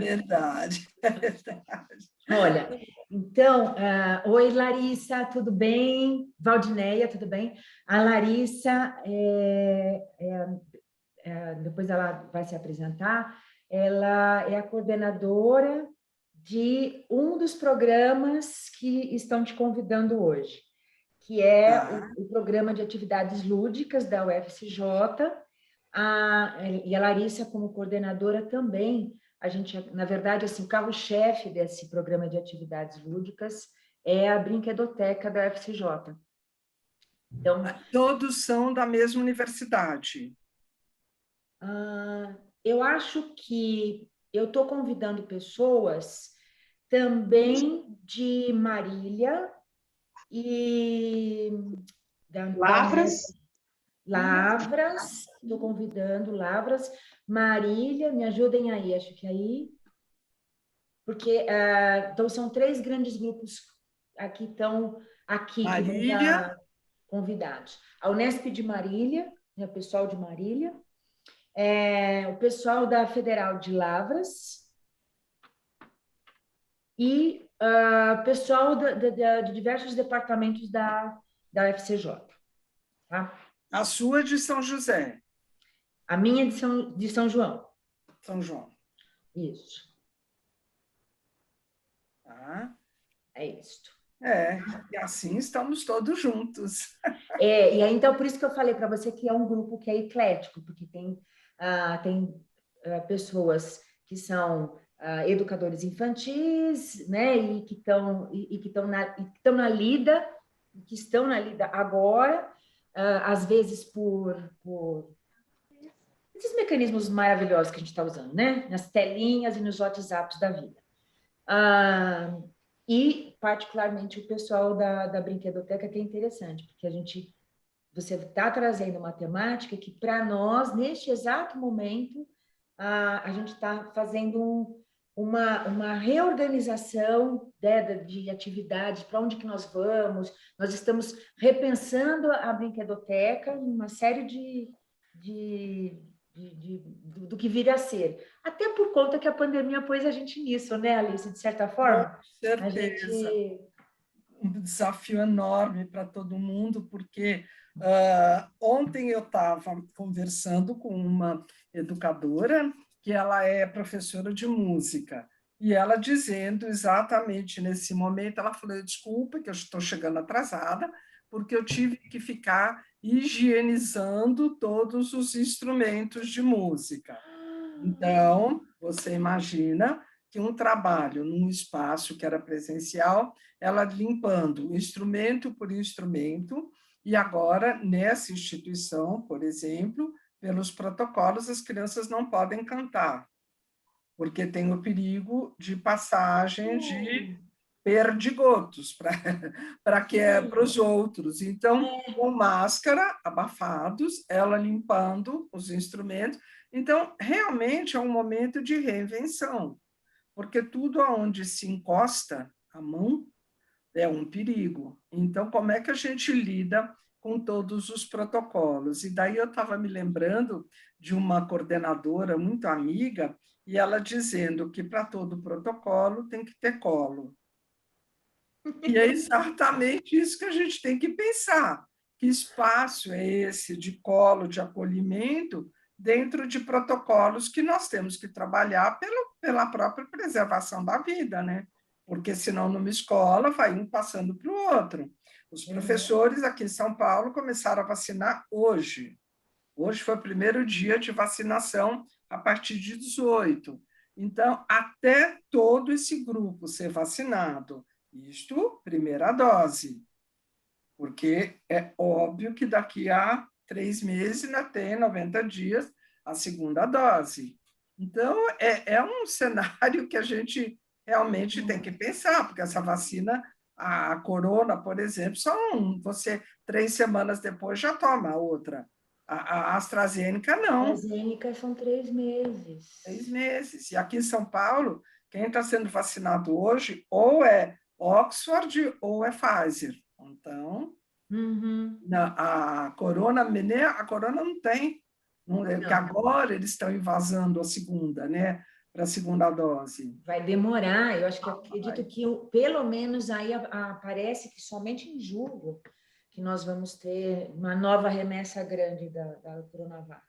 Verdade, é verdade. Olha, então, oi Larissa, tudo bem? Valdineia, tudo bem? A Larissa, depois ela vai se apresentar, ela é a coordenadora de um dos programas que estão te convidando hoje, que é Tá. o programa de atividades lúdicas da UFCJ, e a Larissa, como coordenadora também, a gente, na verdade, assim, o carro-chefe desse programa de atividades lúdicas é a Brinquedoteca da UFCJ. Então, Todos são da mesma universidade. eu acho que eu estou convidando pessoas também de Marília e da Unesp, Lavras. Lavras, estou convidando Lavras, Marília, me ajudem aí, acho que aí, porque então são 3 grandes grupos aqui que vão Marília, estar convidados. A Unesp de Marília, né, o pessoal de Marília, o pessoal da Federal de Lavras e o pessoal de diversos departamentos da UFCJ, tá? a sua de São José, A minha de São João. São João. Isso. Tá? É isso. E assim estamos todos juntos. E aí, então, por isso que eu falei para você que é um grupo que é eclético, porque tem pessoas que são educadores infantis, né, e que estão na lida, que estão na lida agora, às vezes por esses mecanismos maravilhosos que a gente está usando, né, nas telinhas e nos WhatsApps da vida. E, particularmente, o pessoal da Brinquedoteca, que é interessante, porque você está trazendo uma temática que, para nós, neste exato momento, a gente está fazendo uma reorganização, né, de atividades, para onde que nós vamos, nós estamos repensando a Brinquedoteca em uma série do que viria a ser. Até por conta que a pandemia pôs a gente nisso, né, Alice, de certa forma? Com certeza. Um desafio enorme para todo mundo, porque ontem eu estava conversando com uma educadora que ela é professora de música, e ela dizendo exatamente nesse momento, ela falou, desculpa que eu estou chegando atrasada, porque eu tive que ficar higienizando todos os instrumentos de música. Então, você imagina que um trabalho num espaço que era presencial, ela limpando instrumento por instrumento, e agora, nessa instituição, por exemplo, pelos protocolos, as crianças não podem cantar, porque tem o perigo de passagem de perdigotos para os outros. Então, com máscara, abafados, ela limpando os instrumentos. Então, realmente é um momento de reinvenção, porque tudo aonde se encosta a mão é um perigo. Então, como é que a gente lida com todos os protocolos? E daí eu estava me lembrando de uma coordenadora muito amiga, e ela dizendo que para todo protocolo tem que ter colo. E é exatamente isso que a gente tem que pensar. Que espaço é esse de colo, de acolhimento, dentro de protocolos que nós temos que trabalhar pela própria preservação da vida, né? Porque senão numa escola vai um passando para o outro. Os professores aqui em São Paulo começaram a vacinar hoje. Hoje foi o primeiro dia de vacinação a partir de 18. Então, até todo esse grupo ser vacinado, isto, primeira dose, porque é óbvio que daqui a 3 meses ainda tem 90 dias a segunda dose. Então, é um cenário que a gente realmente tem que pensar, porque essa vacina, a corona, por exemplo, você 3 semanas depois já toma a outra. A AstraZeneca, não. A AstraZeneca são 3 meses. 3 meses. E aqui em São Paulo, quem está sendo vacinado hoje ou é Oxford ou é Pfizer. Então, a corona não tem. Não, que agora eles estão invasando a segunda, né? para a segunda dose? Vai demorar, eu acho que acredito que pelo menos aí parece que somente em julho que nós vamos ter uma nova remessa grande da Coronavac.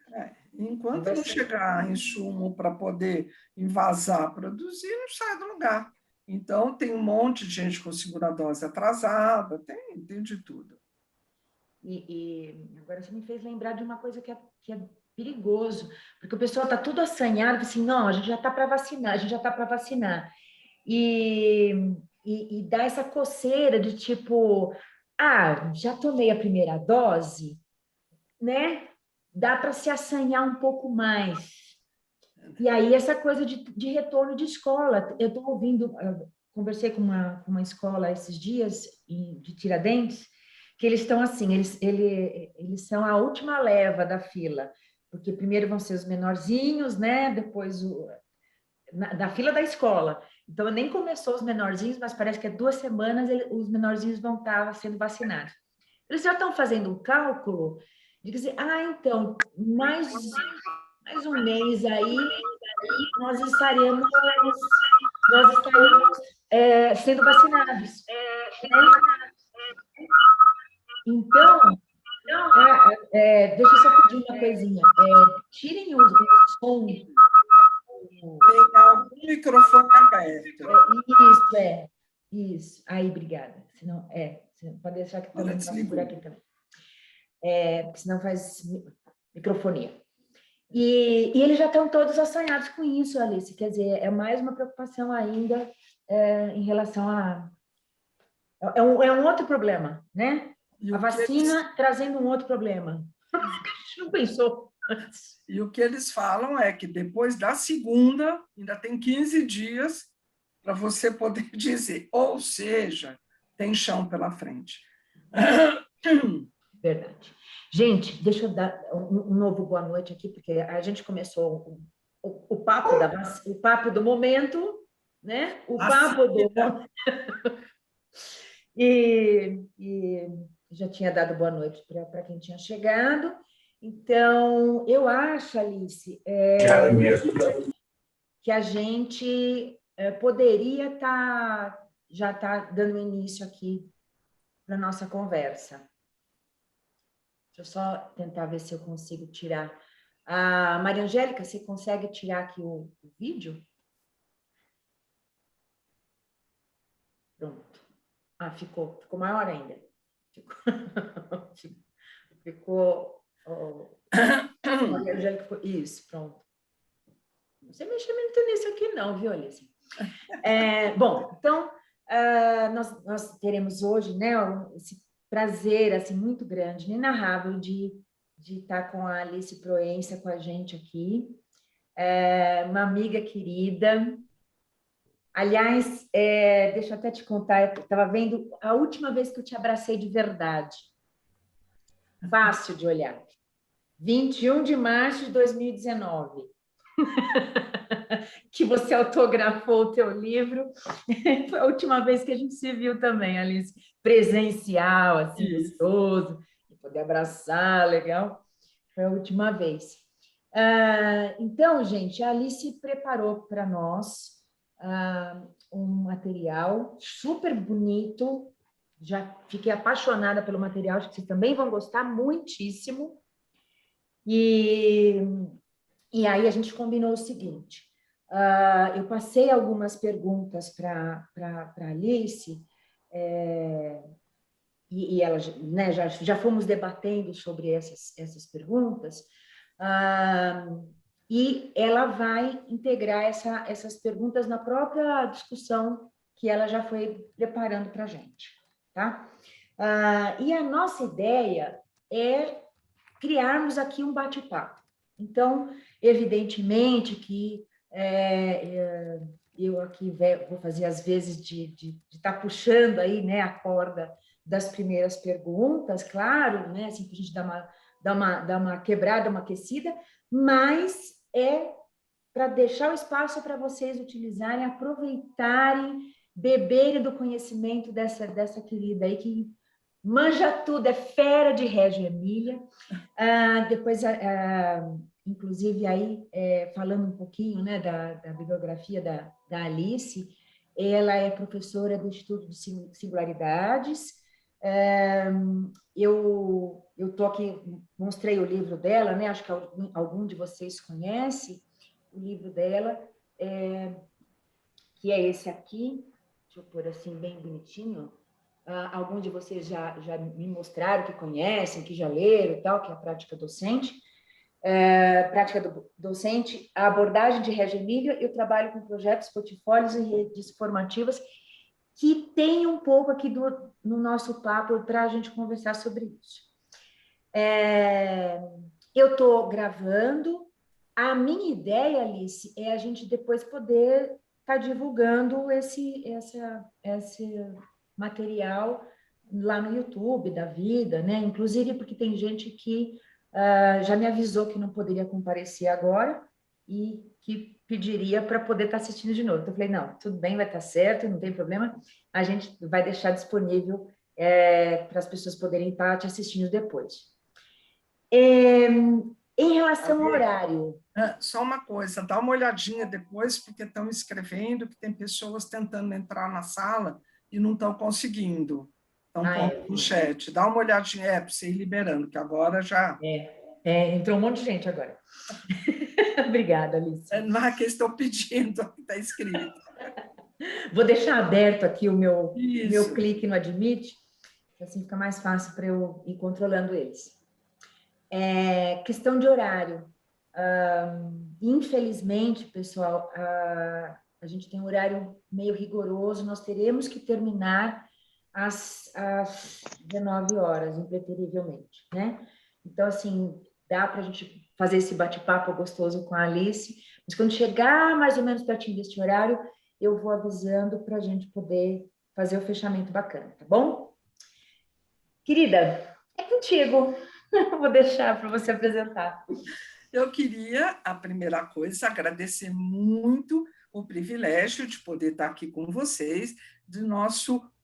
Enquanto não chegar insumo para poder invasar, produzir, não sai do lugar. Então, tem um monte de gente com segunda dose atrasada, tem de tudo. E agora você me fez lembrar de uma coisa que é perigoso, porque o pessoal está tudo assanhado, assim, não, a gente já está para vacinar, a gente já está para vacinar. E dá essa coceira de tipo, já tomei a primeira dose, né? Dá para se assanhar um pouco mais. E aí, essa coisa de retorno de escola. Eu estou ouvindo, conversei com uma escola esses dias, de Tiradentes, que eles estão assim, eles são a última leva da fila, porque primeiro vão ser os menorzinhos, né? Depois da fila da escola. Então, nem começou os menorzinhos, mas parece que há 2 semanas os menorzinhos vão estar sendo vacinados. Eles já estão fazendo um cálculo de dizer, então, mais um mês aí, nós estaremos sendo vacinados. Então, deixa eu só pedir uma coisinha. Tirem o som. Tem algum microfone aberto. Isso. Aí, obrigada. Senão, você pode deixar que também passe por aqui também. Porque senão faz microfonia. E eles já estão todos assanhados com isso, Alice. Quer dizer, é mais uma preocupação ainda em relação a... É um outro problema, né? A vacina trazendo um outro problema. A gente não pensou antes. E o que eles falam é que depois da segunda, ainda tem 15 dias para você poder dizer, ou seja, tem chão pela frente. Verdade. Gente, deixa eu dar um novo boa noite aqui, porque a gente começou o papo do momento, né? O papo do... e já tinha dado boa noite para quem tinha chegado. Então, eu acho, Alice, que a gente poderia já estar dando início aqui para a nossa conversa. Deixa eu só tentar ver se eu consigo tirar. Maria Angélica, você consegue tirar aqui o vídeo? Pronto. Ficou maior ainda. Ficou... Maria Angélica ficou... Isso, pronto. Não sei mexer muito nisso aqui não, viu, Alice? Bom, então, nós teremos hoje, né, esse prazer assim, muito grande, inenarrável de estar com a Alice Proença com a gente aqui, uma amiga querida. Aliás, deixa eu até te contar, eu estava vendo a última vez que eu te abracei de verdade. Fácil de olhar. 21 de março de 2019. Que você autografou o teu livro. Foi a última vez que a gente se viu também, Alice, presencial, assim, gostoso, de poder abraçar, legal. Foi a última vez. Então, gente, a Alice preparou para nós um material super bonito. Já fiquei apaixonada pelo material, acho que vocês também vão gostar muitíssimo. E aí a gente combinou o seguinte, eu passei algumas perguntas para a Alice, e ela, né, já fomos debatendo sobre essas perguntas, e ela vai integrar essas perguntas na própria discussão que ela já foi preparando para a gente, tá? E a nossa ideia é criarmos aqui um bate-papo. Então, evidentemente que eu aqui vou fazer às vezes de estar puxando aí, né, a corda das primeiras perguntas, claro, né, assim, para a gente dar uma quebrada, uma aquecida, mas para deixar o espaço para vocês utilizarem, aproveitarem, beberem do conhecimento dessa querida aí que manja tudo, é fera de Reggio Emília. Depois, inclusive aí falando um pouquinho, né, da bibliografia da Alice, ela é professora do Instituto de Singularidades. Eu estou aqui, mostrei o livro dela, né? Acho que algum de vocês conhece o livro dela, que é esse aqui. Deixa eu pôr assim bem bonitinho. Alguns de vocês já me mostraram que conhecem, que já leram e tal, que é a prática docente. Docente, a abordagem de Reggio Emílio, eu trabalho com projetos, portfólios e redes formativas, que tem um pouco aqui no nosso papo para a gente conversar sobre isso. Eu estou gravando. A minha ideia, Alice, é a gente depois poder estar divulgando esse material lá no YouTube da vida, né? Inclusive porque tem gente que já me avisou que não poderia comparecer agora e que pediria para poder estar assistindo de novo. Então, eu falei, não, tudo bem, vai estar certo, não tem problema, a gente vai deixar disponível para as pessoas poderem estar te assistindo depois. Em relação ao horário... Só uma coisa, dá uma olhadinha depois, porque estão escrevendo que tem pessoas tentando entrar na sala e não estão conseguindo. Estão pondo no chat. Dá uma olhadinha, para você ir liberando, que agora já... entrou um monte de gente agora. Obrigada, Alice. Não é que estou pedindo, está escrito. Vou deixar aberto aqui o meu clique no Admit, que assim fica mais fácil para eu ir controlando eles. Questão de horário. Infelizmente, pessoal, a gente tem um horário meio rigoroso, nós teremos que terminar às 19 horas, impreterivelmente, né? Então, assim, dá para a gente fazer esse bate-papo gostoso com a Alice, mas quando chegar mais ou menos pertinho deste horário, eu vou avisando para a gente poder fazer o fechamento bacana, tá bom? Querida, é contigo. Vou deixar para você apresentar. Eu queria, a primeira coisa, agradecer muito o privilégio de poder estar aqui com vocês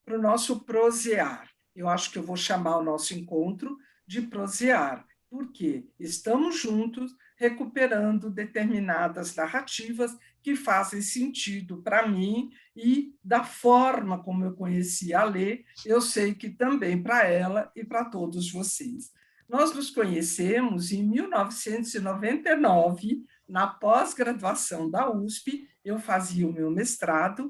para o nosso prosear. Eu acho que eu vou chamar o nosso encontro de prosear, porque estamos juntos recuperando determinadas narrativas que fazem sentido para mim e da forma como eu conheci a Lê, eu sei que também para ela e para todos vocês. Nós nos conhecemos em 1999, na pós-graduação da USP. Eu fazia o meu mestrado,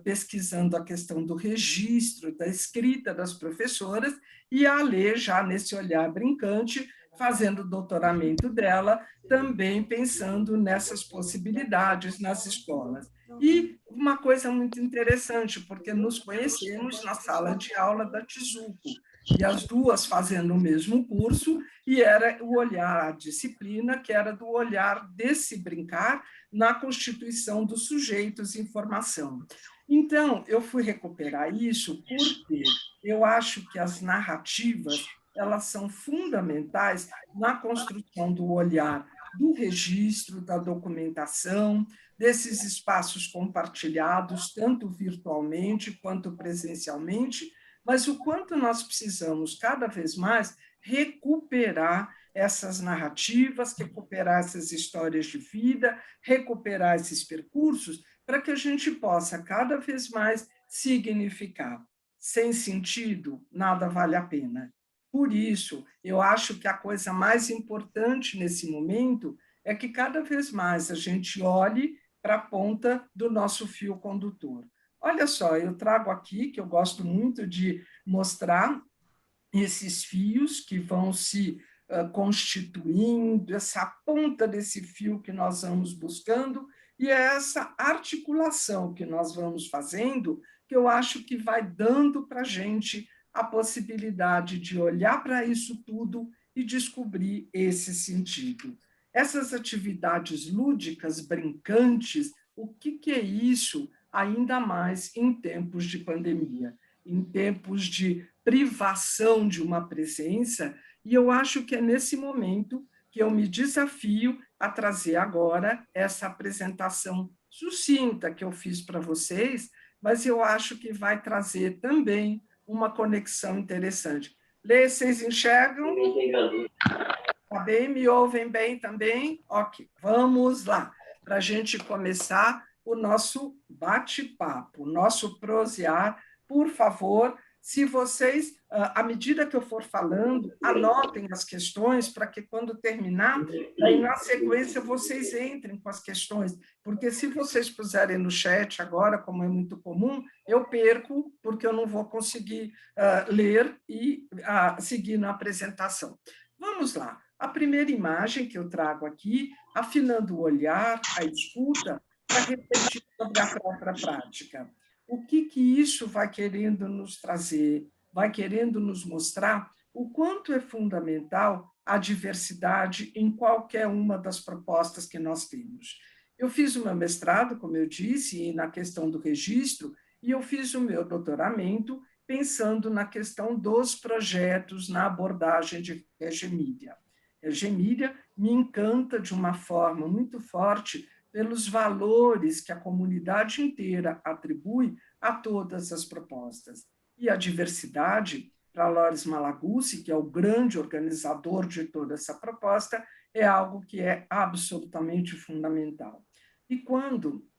pesquisando a questão do registro, da escrita das professoras, e a Lê, já nesse olhar brincante, fazendo o doutoramento dela, também pensando nessas possibilidades nas escolas. E uma coisa muito interessante, porque nos conhecemos na sala de aula da Tijuco, e as duas fazendo o mesmo curso, e era o olhar, a disciplina, que era do olhar desse brincar na constituição dos sujeitos em formação. Então, eu fui recuperar isso porque eu acho que as narrativas elas são fundamentais na construção do olhar do registro, da documentação, desses espaços compartilhados, tanto virtualmente quanto presencialmente, mas o quanto nós precisamos, cada vez mais, recuperar essas narrativas, recuperar essas histórias de vida, recuperar esses percursos, para que a gente possa, cada vez mais, significar. Sem sentido, nada vale a pena. Por isso, eu acho que a coisa mais importante nesse momento é que, cada vez mais, a gente olhe para a ponta do nosso fio condutor. Olha só, eu trago aqui, que eu gosto muito de mostrar esses fios que vão se constituindo, essa ponta desse fio que nós vamos buscando, e é essa articulação que nós vamos fazendo que eu acho que vai dando para a gente a possibilidade de olhar para isso tudo e descobrir esse sentido. Essas atividades lúdicas, brincantes, o que é isso? Ainda mais em tempos de pandemia, em tempos de privação de uma presença, e eu acho que é nesse momento que eu me desafio a trazer agora essa apresentação sucinta que eu fiz para vocês, mas eu acho que vai trazer também uma conexão interessante. Lê, vocês enxergam? Tá bem? Me ouvem bem também? Ok, vamos lá, para a gente começar o nosso bate-papo, o nosso prosear. Por favor, se vocês, à medida que eu for falando, anotem as questões para que, quando terminar, aí na sequência vocês entrem com as questões, porque se vocês puserem no chat agora, como é muito comum, eu perco, porque eu não vou conseguir ler e seguir na apresentação. Vamos lá. A primeira imagem que eu trago aqui, afinando o olhar, a escuta, para refletir sobre a própria prática. O que isso vai querendo nos trazer? Vai querendo nos mostrar o quanto é fundamental a diversidade em qualquer uma das propostas que nós temos. Eu fiz o meu mestrado, como eu disse, na questão do registro, e eu fiz o meu doutoramento pensando na questão dos projetos na abordagem de Reggio-Emília. Reggio-Emília me encanta de uma forma muito forte pelos valores que a comunidade inteira atribui a todas as propostas. E a diversidade, para Loris Malaguzzi, que é o grande organizador de toda essa proposta, é algo que é absolutamente fundamental. E quando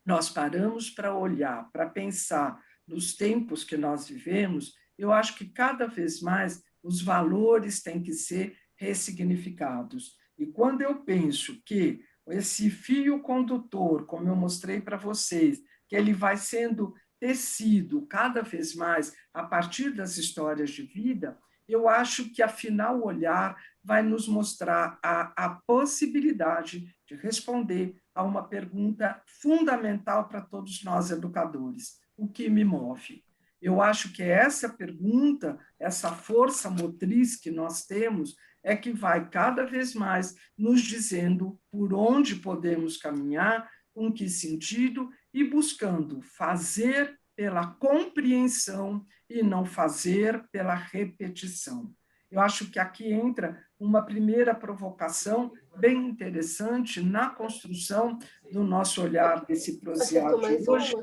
nós paramos para olhar, para pensar nos tempos que nós vivemos, eu acho que cada vez mais os valores têm que ser ressignificados. E quando eu penso que esse fio condutor, como eu mostrei para vocês, que ele vai sendo tecido cada vez mais a partir das histórias de vida, eu acho que, afinal, o olhar vai nos mostrar a possibilidade de responder a uma pergunta fundamental para todos nós educadores: o que me move? Eu acho que essa pergunta, essa força motriz que nós temos, é que vai cada vez mais nos dizendo por onde podemos caminhar, com que sentido, e buscando fazer pela compreensão e não fazer pela repetição. Eu acho que aqui entra uma primeira provocação bem interessante na construção do nosso olhar desse prosear de hoje.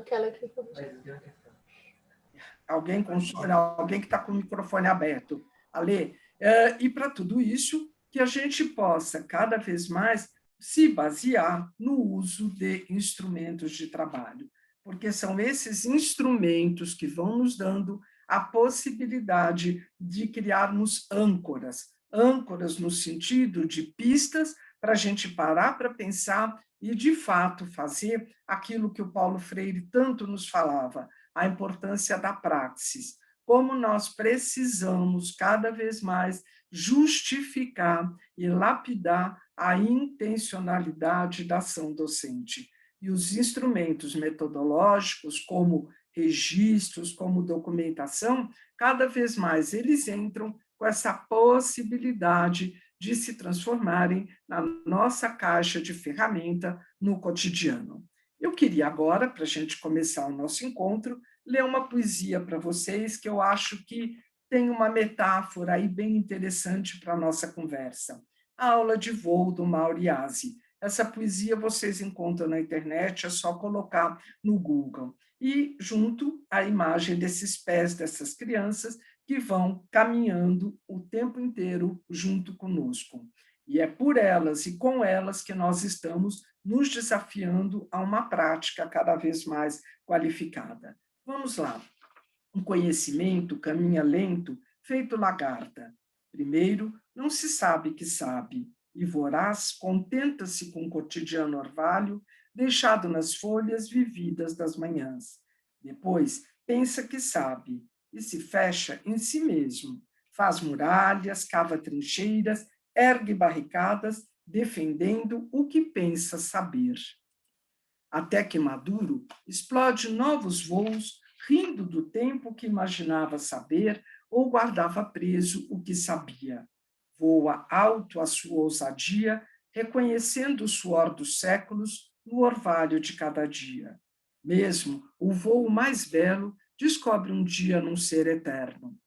Alguém que está com o microfone aberto. Ale, e para tudo isso, que a gente possa cada vez mais se basear no uso de instrumentos de trabalho, porque são esses instrumentos que vão nos dando a possibilidade de criarmos âncoras, âncoras no sentido de pistas para a gente parar para pensar e, de fato, fazer aquilo que o Paulo Freire tanto nos falava, a importância da praxis, como nós precisamos cada vez mais justificar e lapidar a intencionalidade da ação docente. E os instrumentos metodológicos, como registros, como documentação, cada vez mais eles entram com essa possibilidade de se transformarem na nossa caixa de ferramenta no cotidiano. Eu queria agora, para a gente começar o nosso encontro, ler uma poesia para vocês que eu acho que tem uma metáfora aí bem interessante para a nossa conversa. A aula de voo do Mauriasi. Essa poesia vocês encontram na internet, é só colocar no Google. E junto a imagem desses pés dessas crianças que vão caminhando o tempo inteiro junto conosco. E é por elas e com elas que nós estamos nos desafiando a uma prática cada vez mais qualificada. Vamos lá. Um conhecimento caminha lento, feito lagarta. Primeiro, não se sabe que sabe, e voraz contenta-se com o cotidiano orvalho, deixado nas folhas vividas das manhãs. Depois, pensa que sabe, e se fecha em si mesmo. Faz muralhas, cava trincheiras, ergue barricadas, defendendo o que pensa saber. Até que maduro, explode novos voos, rindo do tempo que imaginava saber ou guardava preso o que sabia. Voa alto a sua ousadia, reconhecendo o suor dos séculos no orvalho de cada dia. Mesmo o voo mais belo descobre um dia num ser eterno.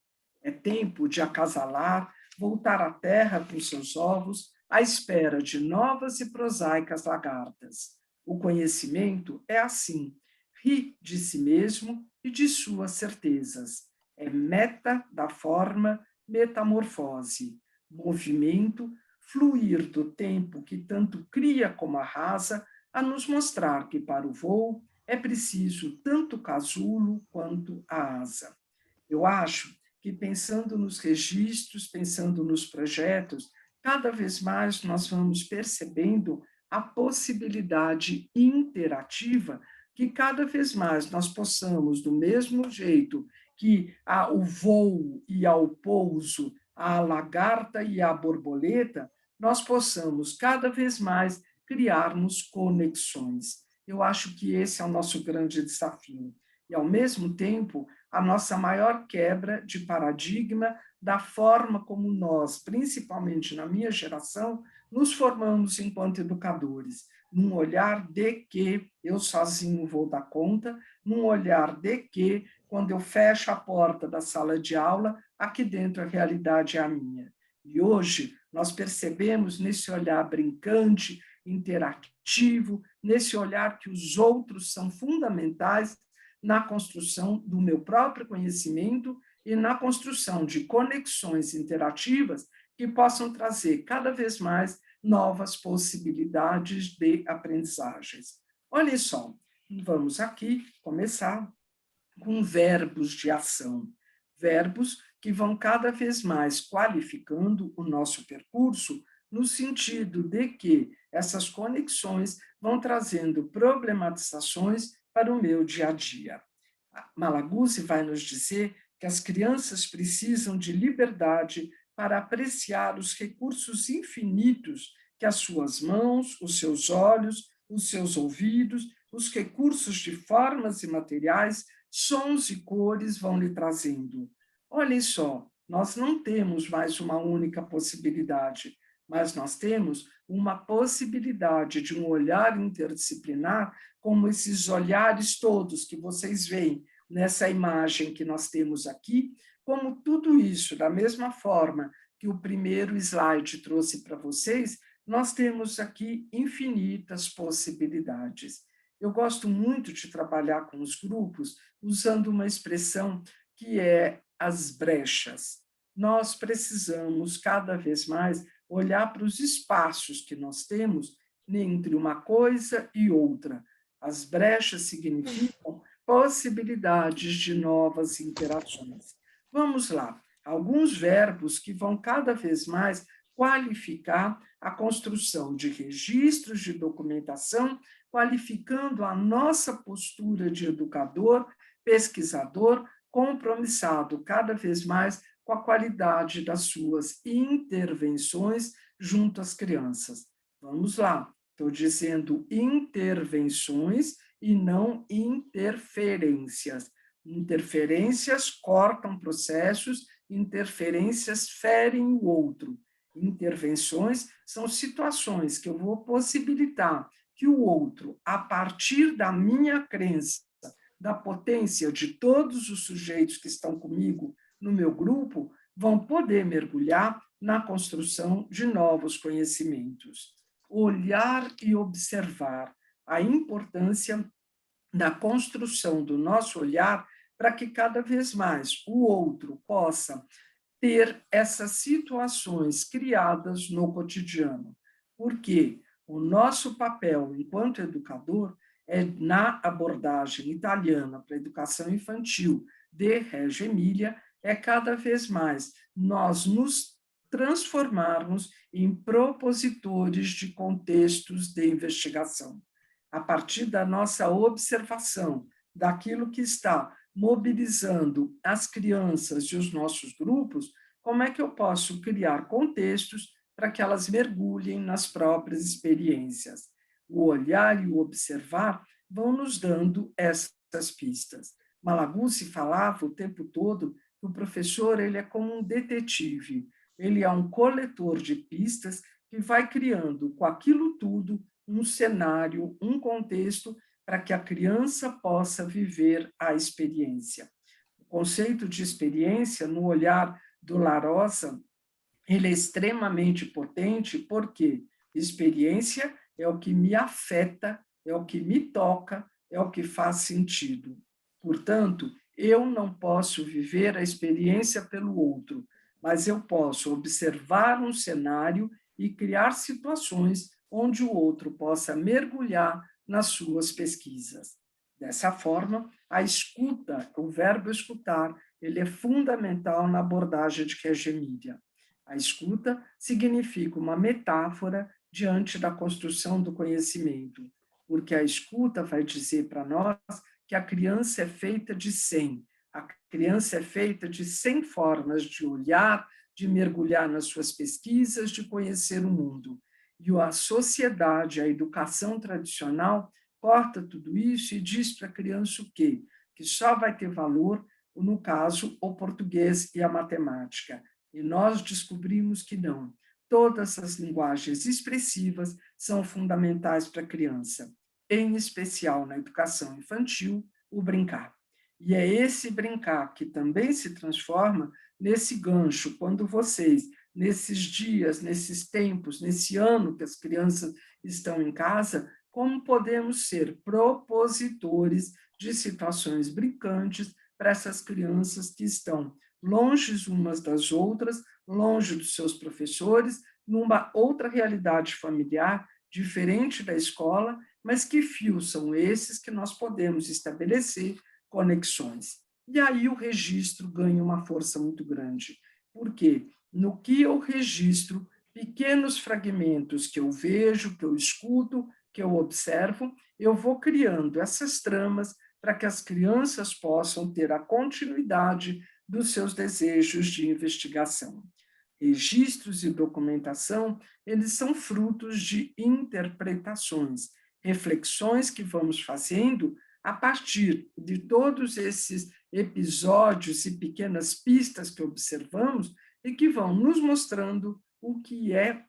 É tempo de acasalar, voltar à terra com seus ovos, à espera de novas e prosaicas lagartas. O conhecimento é assim, ri de si mesmo e de suas certezas. É meta da forma, metamorfose, movimento, fluir do tempo que tanto cria como arrasa, a nos mostrar que para o voo é preciso tanto o casulo quanto a asa. Eu acho que pensando nos registros, pensando nos projetos, cada vez mais nós vamos percebendo a possibilidade interativa que cada vez mais nós possamos, do mesmo jeito que o voo e ao pouso, a lagarta e a borboleta, nós possamos cada vez mais criarmos conexões. Eu acho que esse é o nosso grande desafio. E, ao mesmo tempo, a nossa maior quebra de paradigma da forma como nós, principalmente na minha geração, nos formamos enquanto educadores, num olhar de que eu sozinho vou dar conta, num olhar de que, quando eu fecho a porta da sala de aula, aqui dentro a realidade é a minha. E hoje nós percebemos nesse olhar brincante, interativo, nesse olhar que os outros são fundamentais na construção do meu próprio conhecimento e na construção de conexões interativas que possam trazer cada vez mais novas possibilidades de aprendizagens. Olha só, vamos aqui começar com verbos de ação, verbos que vão cada vez mais qualificando o nosso percurso no sentido de que essas conexões vão trazendo problematizações para o meu dia a dia. Malaguzzi vai nos dizer que as crianças precisam de liberdade para apreciar os recursos infinitos que as suas mãos, os seus olhos, os seus ouvidos, os recursos de formas e materiais, sons e cores vão lhe trazendo. Olhem só, nós não temos mais uma única possibilidade, mas nós temos uma possibilidade de um olhar interdisciplinar, como esses olhares todos que vocês veem nessa imagem que nós temos aqui, como tudo isso, da mesma forma que o primeiro slide trouxe para vocês, nós temos aqui infinitas possibilidades. Eu gosto muito de trabalhar com os grupos usando uma expressão que é as brechas. Nós precisamos cada vez mais olhar para os espaços que nós temos entre uma coisa e outra. As brechas significam possibilidades de novas interações. Vamos lá, alguns verbos que vão cada vez mais qualificar a construção de registros de documentação, qualificando a nossa postura de educador, pesquisador, compromissado cada vez mais com a qualidade das suas intervenções junto às crianças. Vamos lá, estou dizendo intervenções e não interferências. Interferências cortam processos, interferências ferem o outro. Intervenções são situações que eu vou possibilitar que o outro, a partir da minha crença, da potência de todos os sujeitos que estão comigo no meu grupo, vão poder mergulhar na construção de novos conhecimentos. Olhar e observar a importância da construção do nosso olhar para que cada vez mais o outro possa ter essas situações criadas no cotidiano. Porque o nosso papel enquanto educador é, na abordagem italiana para a educação infantil de Reggio Emília, é cada vez mais nós nos transformarmos em propositores de contextos de investigação. A partir da nossa observação daquilo que está mobilizando as crianças e os nossos grupos, como é que eu posso criar contextos para que elas mergulhem nas próprias experiências? O olhar e o observar vão nos dando essas pistas. Malaguzzi falava o tempo todo que o professor ele é como um detetive, ele é um coletor de pistas que vai criando com aquilo tudo um cenário, um contexto para que a criança possa viver a experiência. O conceito de experiência, no olhar do Larosa, ele é extremamente potente, porque experiência é o que me afeta, é o que me toca, é o que faz sentido. Portanto, eu não posso viver a experiência pelo outro, mas eu posso observar um cenário e criar situações onde o outro possa mergulhar nas suas pesquisas. Dessa forma, a escuta, o verbo escutar, ele é fundamental na abordagem de Reggio Emilia. A escuta significa uma metáfora diante da construção do conhecimento, porque a escuta vai dizer para nós que a criança é feita de 100. A criança é feita de 100 formas de olhar, de mergulhar nas suas pesquisas, de conhecer o mundo. E a sociedade, a educação tradicional, corta tudo isso e diz para a criança o quê? Que só vai ter valor, no caso, o português e a matemática. E nós descobrimos que não. Todas as linguagens expressivas são fundamentais para a criança, em especial na educação infantil, o brincar. E é esse brincar que também se transforma nesse gancho, quando vocês, nesses dias, nesses tempos, nesse ano que as crianças estão em casa, como podemos ser propositores de situações brincantes para essas crianças que estão longe umas das outras, longe dos seus professores, numa outra realidade familiar, diferente da escola, mas que fios são esses que nós podemos estabelecer conexões. E aí o registro ganha uma força muito grande, porque no que eu registro, pequenos fragmentos que eu vejo, que eu escuto, que eu observo, eu vou criando essas tramas para que as crianças possam ter a continuidade dos seus desejos de investigação. Registros e documentação, eles são frutos de interpretações, reflexões que vamos fazendo a partir de todos esses episódios e pequenas pistas que observamos e que vão nos mostrando o que é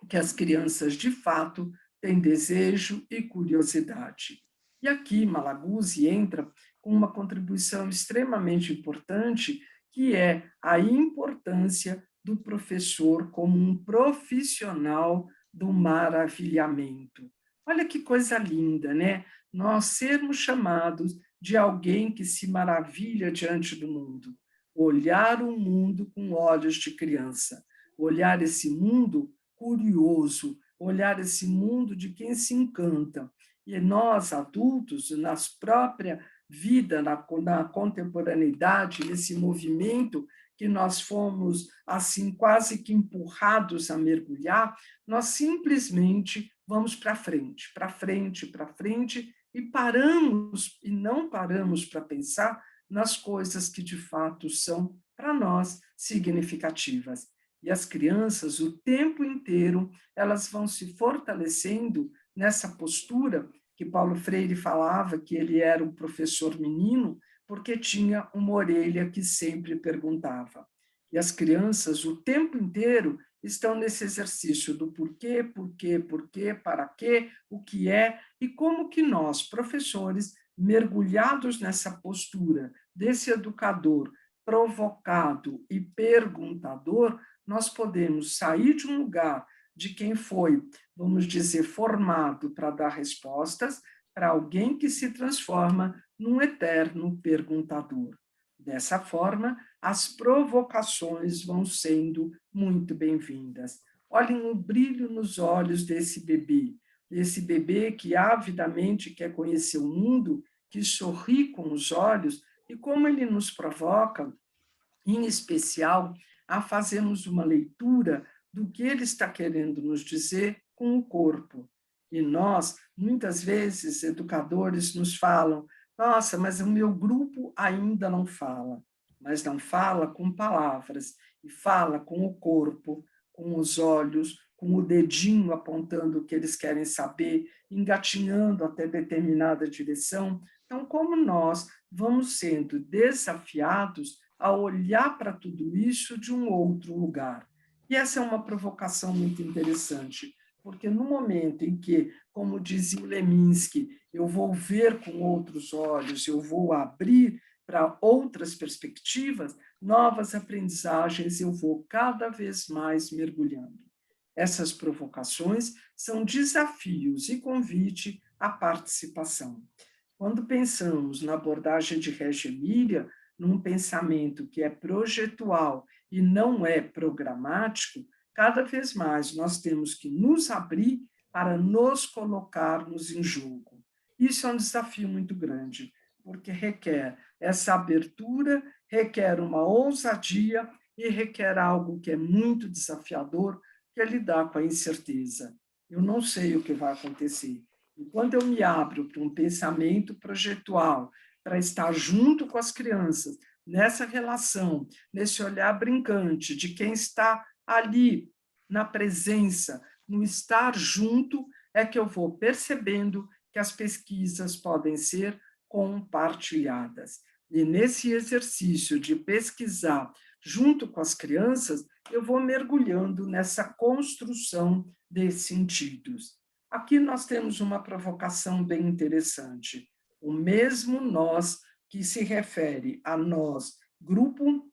que as crianças, de fato, têm desejo e curiosidade. E aqui Malaguzzi entra com uma contribuição extremamente importante, que é a importância do professor como um profissional do maravilhamento. Olha que coisa linda, né? Nós sermos chamados de alguém que se maravilha diante do mundo. Olhar o mundo com olhos de criança. Olhar esse mundo curioso, olhar esse mundo de quem se encanta. E nós, adultos, na própria vida, na contemporaneidade, nesse movimento que nós fomos, assim, quase que empurrados a mergulhar, nós simplesmente vamos para frente, para frente, para frente, e paramos, e não paramos para pensar nas coisas que, de fato, são, para nós, significativas. E as crianças, o tempo inteiro, elas vão se fortalecendo nessa postura que Paulo Freire falava que ele era um professor menino, porque tinha uma orelha que sempre perguntava. E as crianças, o tempo inteiro, estão nesse exercício do porquê, para quê, o que é, e como que nós, professores, mergulhados nessa postura desse educador provocado e perguntador, nós podemos sair de um lugar de quem foi, vamos dizer, formado para dar respostas, para alguém que se transforma num eterno perguntador. Dessa forma, as provocações vão sendo muito bem-vindas. Olhem o brilho nos olhos desse bebê que avidamente quer conhecer o mundo, que sorri com os olhos, e como ele nos provoca, em especial, a fazermos uma leitura do que ele está querendo nos dizer com o corpo. E nós, muitas vezes, educadores nos falam: nossa, mas o meu grupo ainda não fala. Mas não fala com palavras, e fala com o corpo, com os olhos, com o dedinho apontando o que eles querem saber, engatinhando até determinada direção. Então, como nós vamos sendo desafiados a olhar para tudo isso de um outro lugar. E essa é uma provocação muito interessante, porque no momento em que, como dizia o Leminski, eu vou ver com outros olhos, eu vou abrir para outras perspectivas, novas aprendizagens, eu vou cada vez mais mergulhando. Essas provocações são desafios e convite à participação. Quando pensamos na abordagem de Reggio Emilia, num pensamento que é projetual e não é programático, cada vez mais nós temos que nos abrir para nos colocarmos em jogo. Isso é um desafio muito grande, porque requer essa abertura, requer uma ousadia e requer algo que é muito desafiador, que é lidar com a incerteza. Eu não sei o que vai acontecer. E quando eu me abro para um pensamento projetual, para estar junto com as crianças, nessa relação, nesse olhar brincante de quem está ali na presença, no estar junto, é que eu vou percebendo que as pesquisas podem ser compartilhadas. E nesse exercício de pesquisar junto com as crianças, eu vou mergulhando nessa construção de sentidos. Aqui nós temos uma provocação bem interessante. O mesmo nós que se refere a nós, grupo,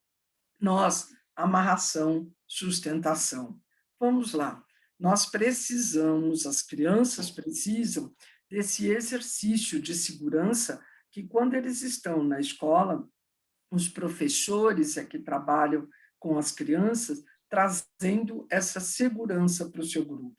nós, amarração, sustentação. Vamos lá. Nós precisamos, as crianças precisam desse exercício de segurança que, quando eles estão na escola, os professores é que trabalham com as crianças, trazendo essa segurança para o seu grupo.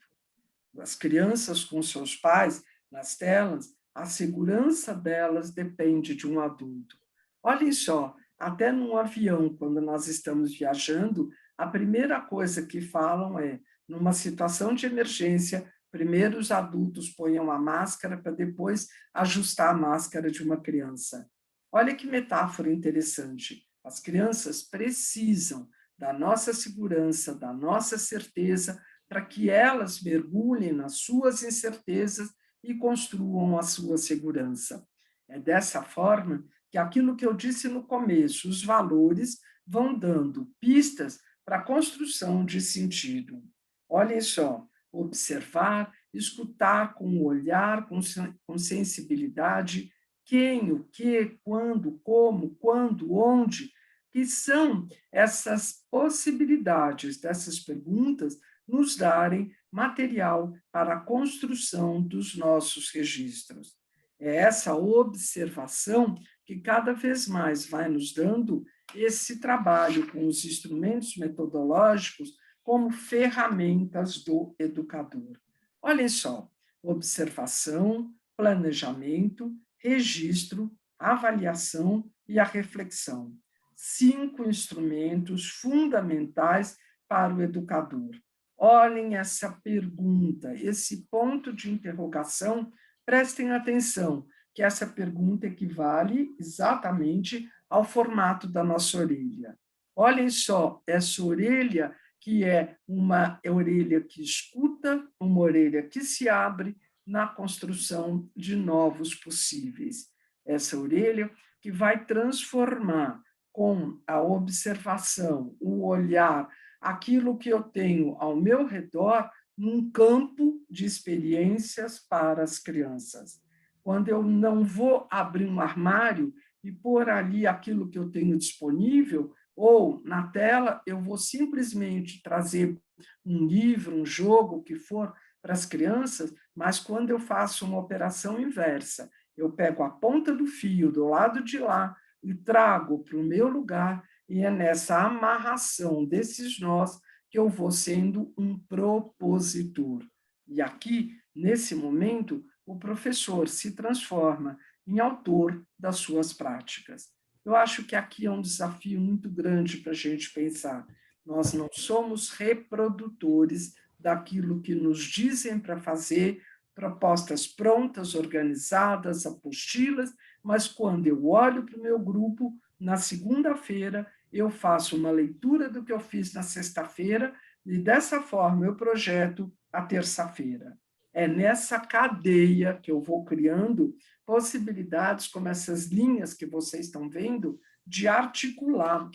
As crianças com seus pais nas telas, a segurança delas depende de um adulto. Olhem só, até num avião, quando nós estamos viajando, a primeira coisa que falam é, numa situação de emergência, primeiro os adultos ponham a máscara para depois ajustar a máscara de uma criança. Olha que metáfora interessante. As crianças precisam da nossa segurança, da nossa certeza, para que elas mergulhem nas suas incertezas e construam a sua segurança. É dessa forma que aquilo que eu disse no começo, os valores vão dando pistas para a construção de sentido. Olhem só, observar, escutar com o olhar, com sensibilidade, quem, o que, quando, como, quando, onde, que são essas possibilidades dessas perguntas nos darem material para a construção dos nossos registros. É essa observação que cada vez mais vai nos dando esse trabalho com os instrumentos metodológicos como ferramentas do educador. Olhem só, observação, planejamento, registro, avaliação e a reflexão. 5 instrumentos fundamentais para o educador. Olhem essa pergunta, esse ponto de interrogação, prestem atenção, que essa pergunta equivale exatamente ao formato da nossa orelha. Olhem só, essa orelha que é uma orelha que escuta, uma orelha que se abre na construção de novos possíveis. Essa orelha que vai transformar com a observação, o olhar, aquilo que eu tenho ao meu redor num campo de experiências para as crianças. Quando eu não vou abrir um armário e pôr ali aquilo que eu tenho disponível, ou na tela eu vou simplesmente trazer um livro, um jogo, o que for, para as crianças, mas quando eu faço uma operação inversa, eu pego a ponta do fio do lado de lá e trago para o meu lugar, e é nessa amarração desses nós que eu vou sendo um propositor. E aqui, nesse momento, o professor se transforma em autor das suas práticas. Eu acho que aqui é um desafio muito grande para a gente pensar. Nós não somos reprodutores daquilo que nos dizem para fazer, propostas prontas, organizadas, apostilas, mas quando eu olho para o meu grupo, na segunda-feira, eu faço uma leitura do que eu fiz na sexta-feira e, dessa forma, eu projeto a terça-feira. É nessa cadeia que eu vou criando possibilidades, como essas linhas que vocês estão vendo, de articular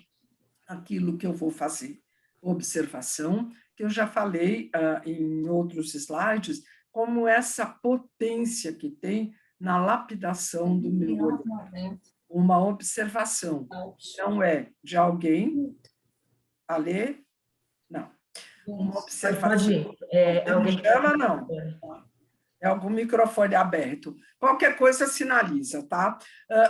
aquilo que eu vou fazer. Observação, que eu já falei em outros slides, como essa potência que tem na lapidação do meu olhar. Uma observação não é de alguém a ler, não. Uma observação. Alguém chama, não. É algum microfone aberto. Qualquer coisa sinaliza, tá?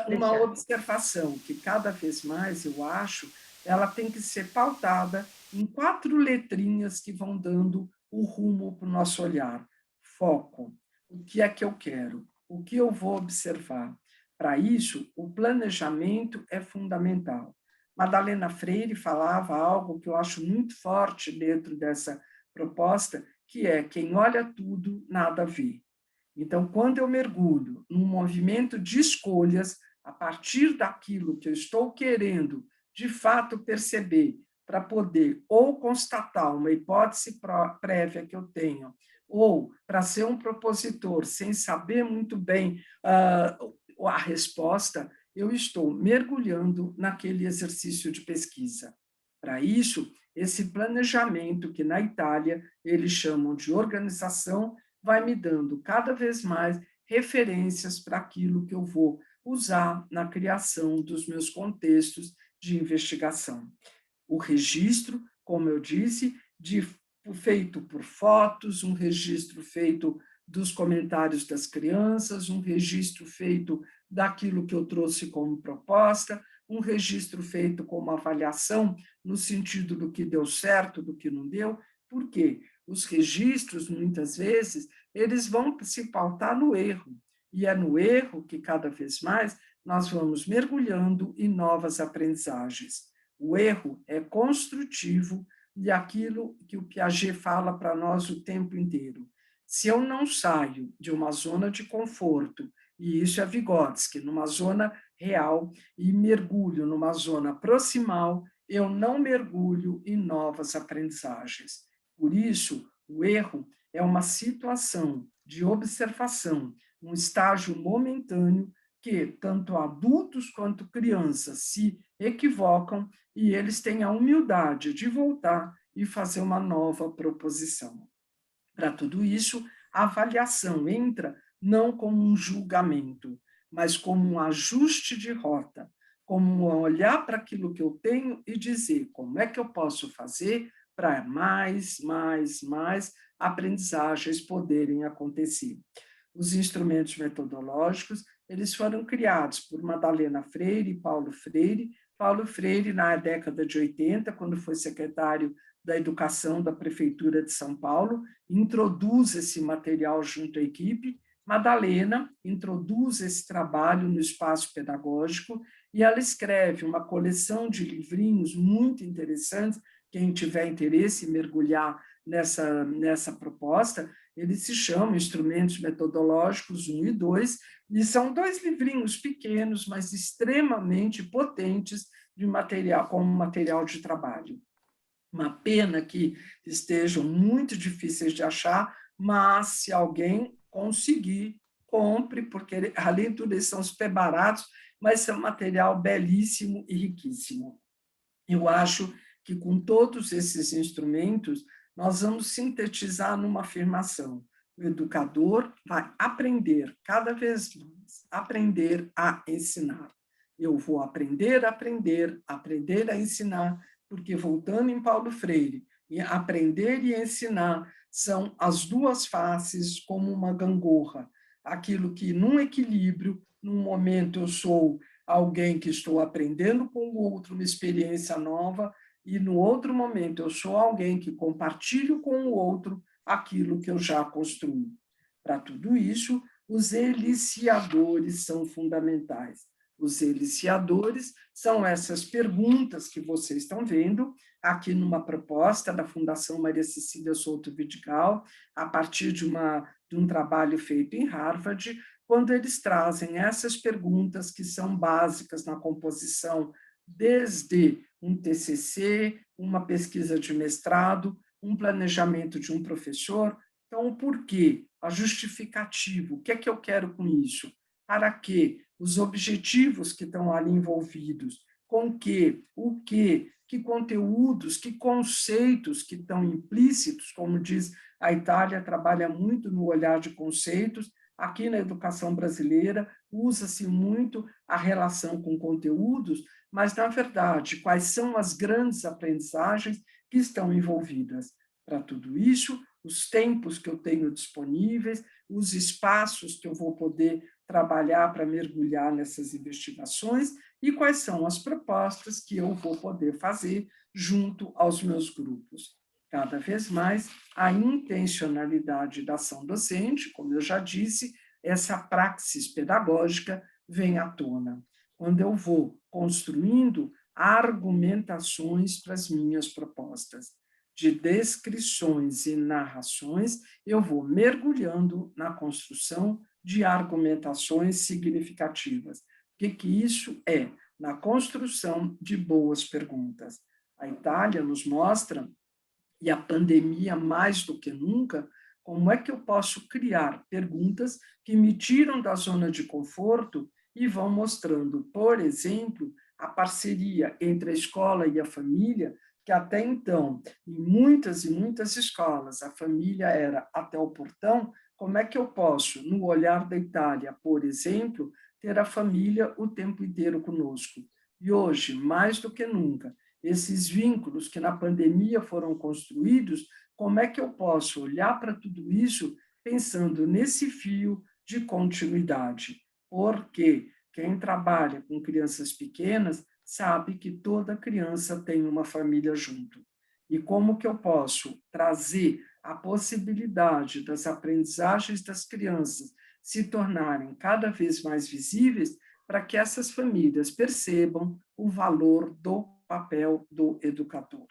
Uma observação que cada vez mais, eu acho, ela tem que ser pautada em 4 letrinhas que vão dando o rumo para o nosso olhar. Foco. O que é que eu quero? O que eu vou observar? Para isso, o planejamento é fundamental. Madalena Freire falava algo que eu acho muito forte dentro dessa proposta, que é: quem olha tudo, nada vê. Então, quando eu mergulho num movimento de escolhas, a partir daquilo que eu estou querendo, de fato, perceber, para poder ou constatar uma hipótese prévia que eu tenho, ou para ser um propositor sem saber muito bem a resposta, eu estou mergulhando naquele exercício de pesquisa. Para isso, esse planejamento, que na Itália eles chamam de organização, vai me dando cada vez mais referências para aquilo que eu vou usar na criação dos meus contextos de investigação. O registro, como eu disse, feito por fotos, um registro feito dos comentários das crianças, um registro feito daquilo que eu trouxe como proposta, um registro feito como avaliação, no sentido do que deu certo, do que não deu. Por quê? Os registros, muitas vezes, eles vão se pautar no erro, e é no erro que, cada vez mais, nós vamos mergulhando em novas aprendizagens. O erro é construtivo e aquilo que o Piaget fala para nós o tempo inteiro. Se eu não saio de uma zona de conforto, e isso é Vygotsky, numa zona real, e mergulho numa zona proximal, eu não mergulho em novas aprendizagens. Por isso, o erro é uma situação de observação, um estágio momentâneo que tanto adultos quanto crianças se equivocam e eles têm a humildade de voltar e fazer uma nova proposição. Para tudo isso, a avaliação entra não como um julgamento, mas como um ajuste de rota, como um olhar para aquilo que eu tenho e dizer como é que eu posso fazer para mais aprendizagens poderem acontecer. Os instrumentos metodológicos, eles foram criados por Madalena Freire e Paulo Freire. Paulo Freire, na década de 80, quando foi secretário da Educação da Prefeitura de São Paulo, introduz esse material junto à equipe. Madalena introduz esse trabalho no espaço pedagógico e ela escreve uma coleção de livrinhos muito interessantes. Quem tiver interesse em mergulhar nessa proposta, eles se chamam Instrumentos Metodológicos 1 e 2, e são 2 livrinhos pequenos, mas extremamente potentes de material, como material de trabalho. Uma pena que estejam muito difíceis de achar, mas se alguém conseguir, compre, porque além de tudo eles são super baratos, mas são material belíssimo e riquíssimo. Eu acho que com todos esses instrumentos nós vamos sintetizar numa afirmação: o educador vai aprender cada vez mais, aprender a ensinar. Eu vou aprender a ensinar, porque, voltando em Paulo Freire, aprender e ensinar são as duas faces como uma gangorra. Aquilo que, num equilíbrio, num momento eu sou alguém que estou aprendendo com o outro uma experiência nova, e no outro momento eu sou alguém que compartilho com o outro aquilo que eu já construí. Para tudo isso, os eliciadores são fundamentais. Os eliciadores são essas perguntas que vocês estão vendo aqui numa proposta da Fundação Maria Cecília Souto Vidigal, a partir de um trabalho feito em Harvard, quando eles trazem essas perguntas que são básicas na composição, desde um TCC, uma pesquisa de mestrado, um planejamento de um professor. Então, o porquê, a justificativa, o que é que eu quero com isso? Para quê? Os objetivos que estão ali envolvidos, com que, o que conteúdos, que conceitos que estão implícitos, como diz a Itália, trabalha muito no olhar de conceitos. Aqui na educação brasileira, usa-se muito a relação com conteúdos, mas, na verdade, quais são as grandes aprendizagens que estão envolvidas? Para tudo isso, os tempos que eu tenho disponíveis, os espaços que eu vou poder trabalhar para mergulhar nessas investigações e quais são as propostas que eu vou poder fazer junto aos meus grupos. Cada vez mais, a intencionalidade da ação docente, como eu já disse, essa praxis pedagógica vem à tona. Quando eu vou construindo argumentações para as minhas propostas, de descrições e narrações, eu vou mergulhando na construção de argumentações significativas. O que isso é? Na construção de boas perguntas. A Itália nos mostra, e a pandemia mais do que nunca, como é que eu posso criar perguntas que me tiram da zona de conforto e vão mostrando, por exemplo, a parceria entre a escola e a família, que até então, em muitas e muitas escolas, a família era até o portão. Como é que eu posso, no olhar da Itália, por exemplo, ter a família o tempo inteiro conosco? E hoje, mais do que nunca, esses vínculos que na pandemia foram construídos, como é que eu posso olhar para tudo isso pensando nesse fio de continuidade? Porque quem trabalha com crianças pequenas sabe que toda criança tem uma família junto. E como que eu posso trazer a possibilidade das aprendizagens das crianças se tornarem cada vez mais visíveis para que essas famílias percebam o valor do papel do educador?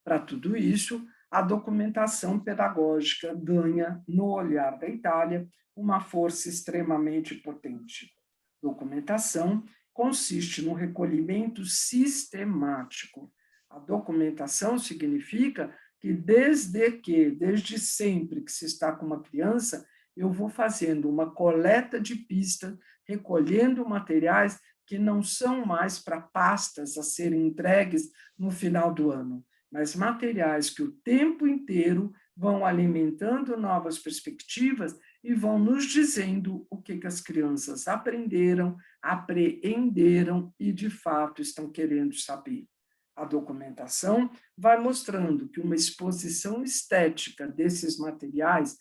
Para tudo isso, a documentação pedagógica ganha, no olhar da Itália, uma força extremamente potente. Documentação consiste no recolhimento sistemático. A documentação significa que desde sempre que se está com uma criança, eu vou fazendo uma coleta de pistas, recolhendo materiais que não são mais para pastas a serem entregues no final do ano, mas materiais que o tempo inteiro vão alimentando novas perspectivas e vão nos dizendo o que as crianças aprenderam, apreenderam e, de fato, estão querendo saber. A documentação vai mostrando que uma exposição estética desses materiais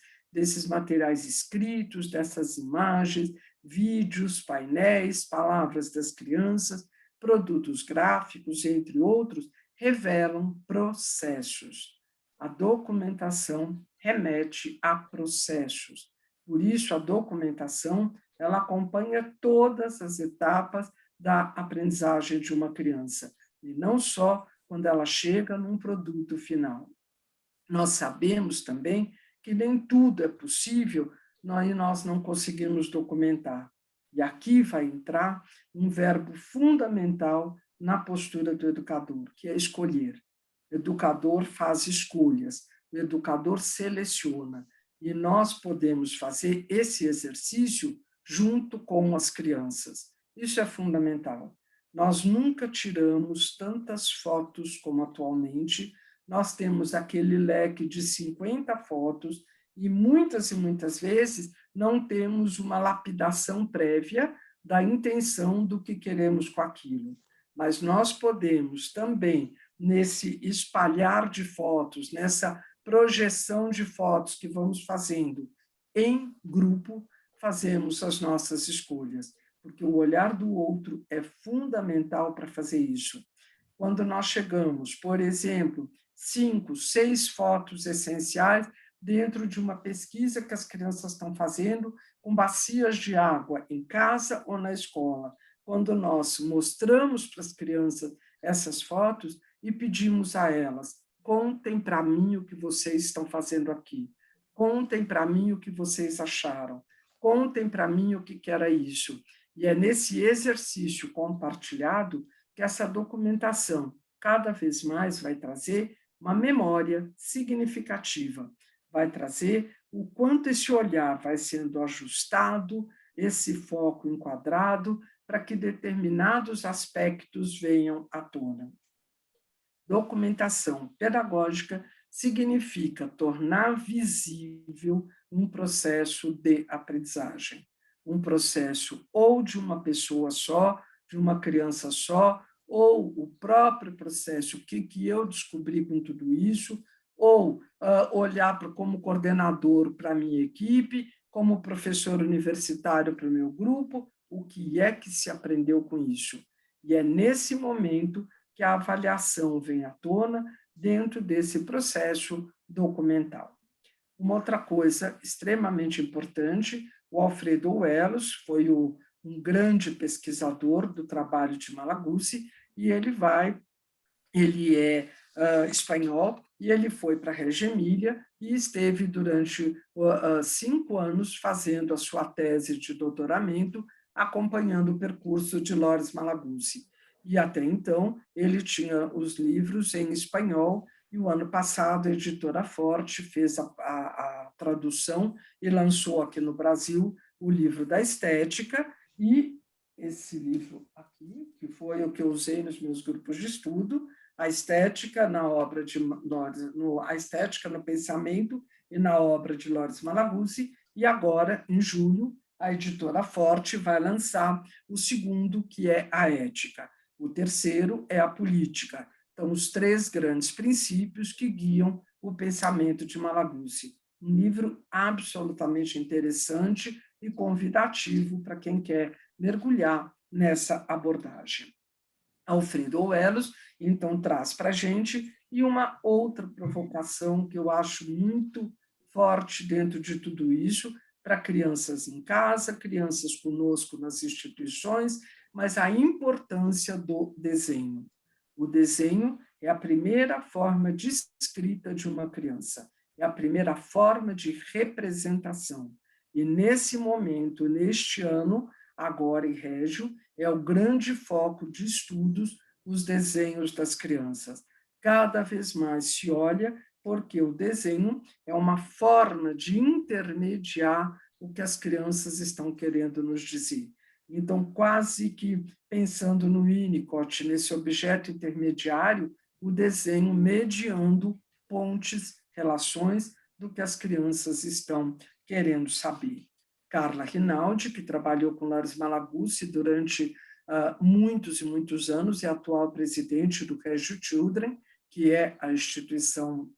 escritos, dessas imagens, vídeos, painéis, palavras das crianças, produtos gráficos, entre outros, revelam processos. A documentação remete a processos. Por isso, a documentação ela acompanha todas as etapas da aprendizagem de uma criança, e não só quando ela chega num produto final. Nós sabemos também que nem tudo é possível, nós não conseguimos documentar. E aqui vai entrar um verbo fundamental na postura do educador, que é escolher. O educador faz escolhas, o educador seleciona, e nós podemos fazer esse exercício junto com as crianças. Isso é fundamental. Nós nunca tiramos tantas fotos como atualmente. Nós temos aquele leque de 50 fotos e muitas vezes não temos uma lapidação prévia da intenção do que queremos com aquilo. Mas nós podemos também, nesse espalhar de fotos, nessa projeção de fotos que vamos fazendo em grupo, fazemos as nossas escolhas, porque o olhar do outro é fundamental para fazer isso. Quando nós chegamos, por exemplo, 5, 6 fotos essenciais dentro de uma pesquisa que as crianças estão fazendo com bacias de água em casa ou na escola. Quando nós mostramos para as crianças essas fotos e pedimos a elas: contem para mim o que vocês estão fazendo aqui, contem para mim o que vocês acharam, contem para mim o que era isso. E é nesse exercício compartilhado que essa documentação cada vez mais vai trazer uma memória significativa, vai trazer o quanto esse olhar vai sendo ajustado, esse foco enquadrado, para que determinados aspectos venham à tona. Documentação pedagógica significa tornar visível um processo de aprendizagem, um processo ou de uma pessoa só, de uma criança só, ou o próprio processo, o que eu descobri com tudo isso, ou olhar como coordenador para a minha equipe como professor universitário para o meu grupo, o que é que se aprendeu com isso? E é nesse momento que a avaliação vem à tona dentro desse processo documental. Uma outra coisa extremamente importante, o Alfredo Wellos foi um grande pesquisador do trabalho de Malaguzzi, e ele é espanhol, e ele foi para a Reggio Emília e esteve durante 5 anos fazendo a sua tese de doutoramento, acompanhando o percurso de Loris Malaguzzi. E até então ele tinha os livros em espanhol, e o ano passado a editora Forte fez a tradução e lançou aqui no Brasil o livro da estética, e esse livro aqui, que foi o que eu usei nos meus grupos de estudo, a estética na obra de a estética no pensamento e na obra de Loris Malaguzzi, e agora, em julho, a editora Forte vai lançar o segundo, que é a ética. O terceiro é a política. Então, os 3 grandes princípios que guiam o pensamento de Malaguzzi. Um livro absolutamente interessante e convidativo para quem quer mergulhar nessa abordagem. Alfredo Wellos, então, traz para a gente, e uma outra provocação que eu acho muito forte dentro de tudo isso, para crianças em casa, crianças conosco nas instituições, mas a importância do desenho. O desenho é a primeira forma de escrita de uma criança, é a primeira forma de representação. E nesse momento, neste ano, agora em Régio, é o grande foco de estudos, os desenhos das crianças. Cada vez mais se olha, porque o desenho é uma forma de intermediar o que as crianças estão querendo nos dizer. Então, quase que pensando no Winnicott, nesse objeto intermediário, o desenho mediando pontes, relações do que as crianças estão querendo saber. Carla Rinaldi, que trabalhou com Loris Malaguzzi durante muitos e muitos anos, é atual presidente do Reggio Children, que é a instituição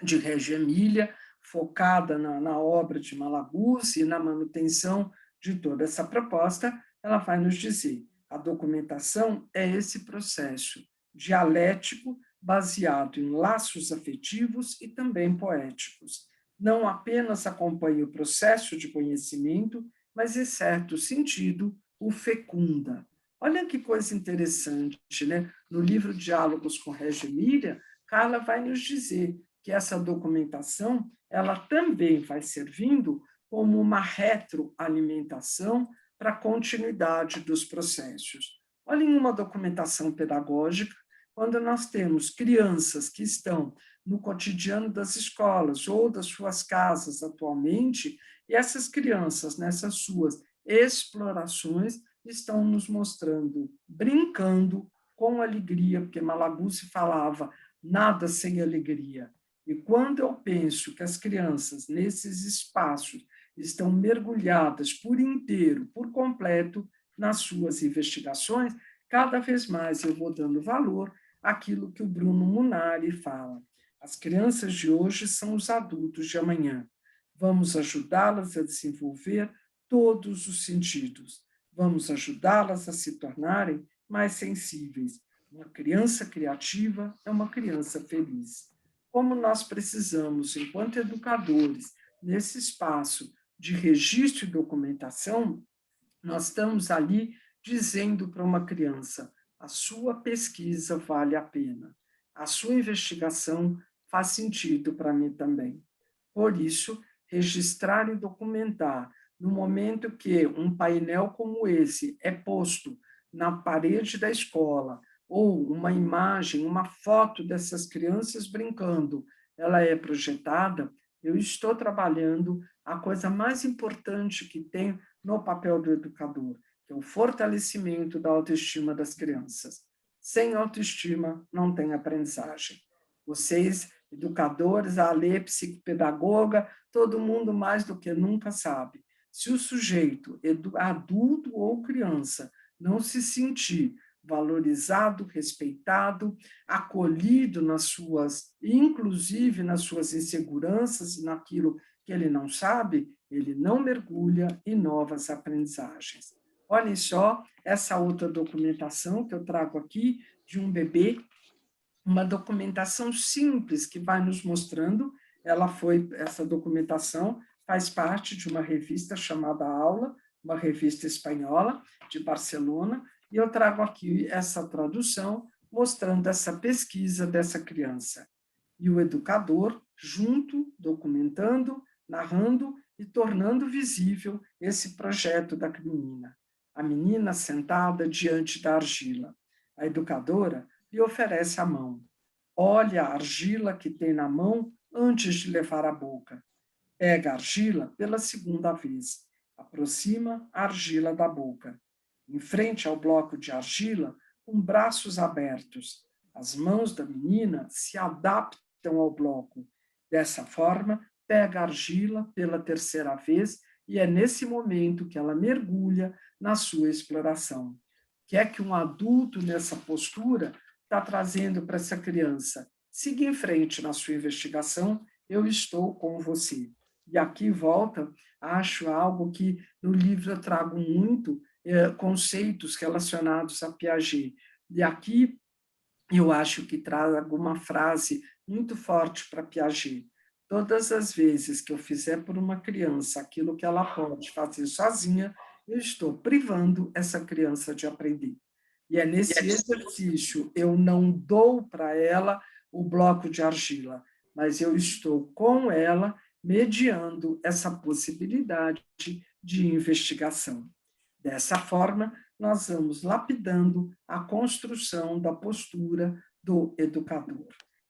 de Reggio Emília, focada na obra de Malaguzzi e na manutenção de toda essa proposta. Ela vai nos dizer: a documentação é esse processo dialético baseado em laços afetivos e também poéticos. Não apenas acompanha o processo de conhecimento, mas, em certo sentido, o fecunda. Olha que coisa interessante, né? No livro Diálogos com Reggio Emília, Carla vai nos dizer que essa documentação ela também vai servindo como uma retroalimentação para a continuidade dos processos. Olhem uma documentação pedagógica, quando nós temos crianças que estão no cotidiano das escolas ou das suas casas atualmente, e essas crianças, nessas suas explorações, estão nos mostrando, brincando com alegria, porque Malaguzzi falava nada sem alegria. E quando eu penso que as crianças, nesses espaços, estão mergulhadas por inteiro, por completo, nas suas investigações, cada vez mais eu vou dando valor àquilo que o Bruno Munari fala. As crianças de hoje são os adultos de amanhã. Vamos ajudá-las a desenvolver todos os sentidos. Vamos ajudá-las a se tornarem mais sensíveis. Uma criança criativa é uma criança feliz. Como nós precisamos, enquanto educadores, nesse espaço de registro e documentação, nós estamos ali dizendo para uma criança: a sua pesquisa vale a pena, a sua investigação faz sentido para mim também. Por isso, registrar e documentar, no momento que um painel como esse é posto na parede da escola, ou uma imagem, uma foto dessas crianças brincando, ela é projetada, eu estou trabalhando a coisa mais importante que tem no papel do educador, que é o fortalecimento da autoestima das crianças. Sem autoestima, não tem aprendizagem. Vocês, educadores, a Alê, psicopedagoga, todo mundo mais do que nunca sabe. Se o sujeito, adulto ou criança, não se sentir valorizado, respeitado, acolhido nas suas, inclusive nas suas inseguranças e naquilo que ele não sabe, ele não mergulha em novas aprendizagens. Olhem só essa outra documentação que eu trago aqui de um bebê, uma documentação simples que vai nos mostrando, essa documentação faz parte de uma revista chamada Aula, uma revista espanhola de Barcelona, e eu trago aqui essa tradução mostrando essa pesquisa dessa criança. E o educador, junto, documentando, narrando e tornando visível esse projeto da menina. A menina sentada diante da argila. A educadora lhe oferece a mão. Olha a argila que tem na mão antes de levar à boca. Pega a argila pela segunda vez. Aproxima a argila da boca. Em frente ao bloco de argila, com braços abertos. As mãos da menina se adaptam ao bloco. Dessa forma, pega a argila pela terceira vez e é nesse momento que ela mergulha na sua exploração. O que é que um adulto nessa postura está trazendo para essa criança? Siga em frente na sua investigação, eu estou com você. E aqui volta, acho algo que no livro eu trago muito, conceitos relacionados a Piaget. E aqui eu acho que trago uma frase muito forte para Piaget. Todas as vezes que eu fizer por uma criança aquilo que ela pode fazer sozinha, eu estou privando essa criança de aprender. E é nesse exercício, eu não dou para ela o bloco de argila, mas eu estou com ela mediando essa possibilidade de investigação. Dessa forma, nós vamos lapidando a construção da postura do educador,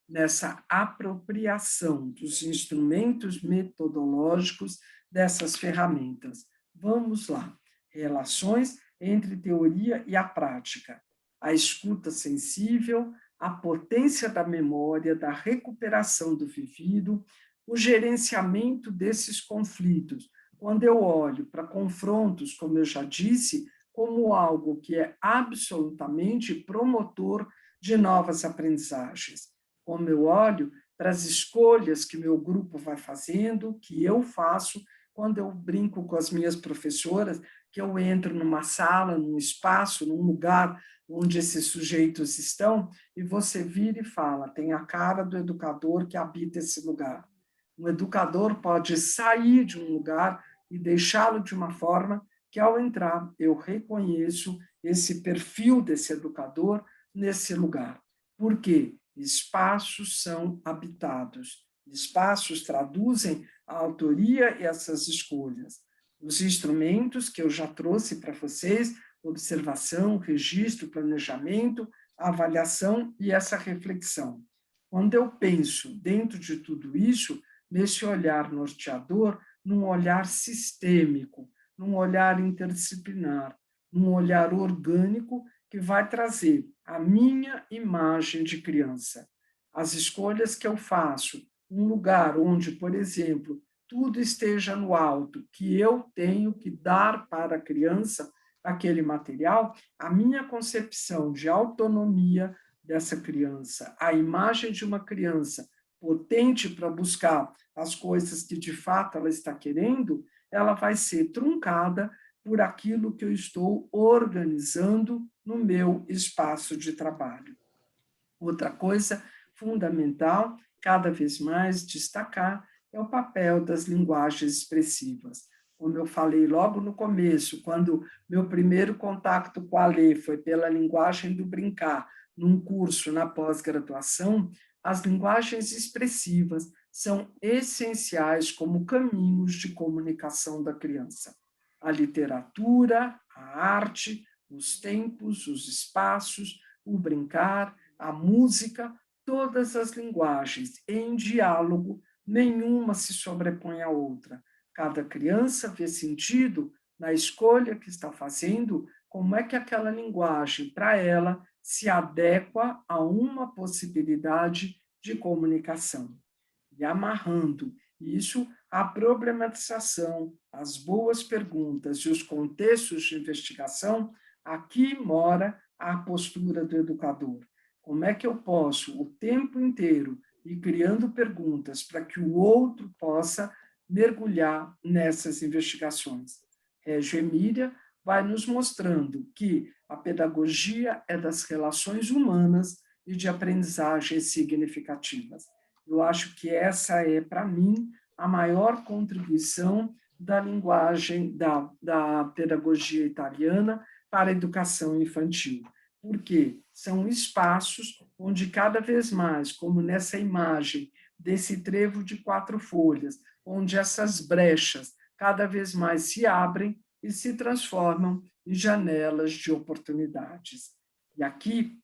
nessa apropriação dos instrumentos metodológicos dessas ferramentas. Vamos lá. Relações entre teoria e a prática. A escuta sensível, a potência da memória, da recuperação do vivido, o gerenciamento desses conflitos. Quando eu olho para confrontos, como eu já disse, como algo que é absolutamente promotor de novas aprendizagens. Como eu olho para as escolhas que meu grupo vai fazendo, que eu faço, quando eu brinco com as minhas professoras, que eu entro numa sala, num espaço, num lugar onde esses sujeitos estão, e você vira e fala, tem a cara do educador que habita esse lugar. Um educador pode sair de um lugar e deixá-lo de uma forma que, ao entrar, eu reconheço esse perfil desse educador nesse lugar. Por quê? Espaços são habitados. Espaços traduzem a autoria e essas escolhas. Os instrumentos que eu já trouxe para vocês, observação, registro, planejamento, avaliação e essa reflexão. Quando eu penso dentro de tudo isso, nesse olhar norteador, num olhar sistêmico, num olhar interdisciplinar, num olhar orgânico que vai trazer a minha imagem de criança. As escolhas que eu faço, um lugar onde, por exemplo, tudo esteja no alto, que eu tenho que dar para a criança aquele material, a minha concepção de autonomia dessa criança, a imagem de uma criança potente para buscar as coisas que de fato ela está querendo, ela vai ser truncada por aquilo que eu estou organizando no meu espaço de trabalho. Outra coisa fundamental, cada vez mais destacar, é o papel das linguagens expressivas. Como eu falei logo no começo, quando meu primeiro contato com a Lê foi pela linguagem do brincar, num curso na pós-graduação, as linguagens expressivas são essenciais como caminhos de comunicação da criança. A literatura, a arte, os tempos, os espaços, o brincar, a música, todas as linguagens em diálogo, nenhuma se sobrepõe à outra. Cada criança vê sentido na escolha que está fazendo, como é que aquela linguagem, para ela, se adequa a uma possibilidade de comunicação. E amarrando isso à problematização, às boas perguntas e os contextos de investigação, aqui mora a postura do educador. Como é que eu posso, o tempo inteiro, ir criando perguntas para que o outro possa mergulhar nessas investigações. Régio Emília vai nos mostrando que a pedagogia é das relações humanas e de aprendizagens significativas. Eu acho que essa é, para mim, a maior contribuição da linguagem da pedagogia italiana para a educação infantil, porque são espaços onde cada vez mais, como nessa imagem desse trevo de 4 folhas, onde essas brechas cada vez mais se abrem e se transformam em janelas de oportunidades. E aqui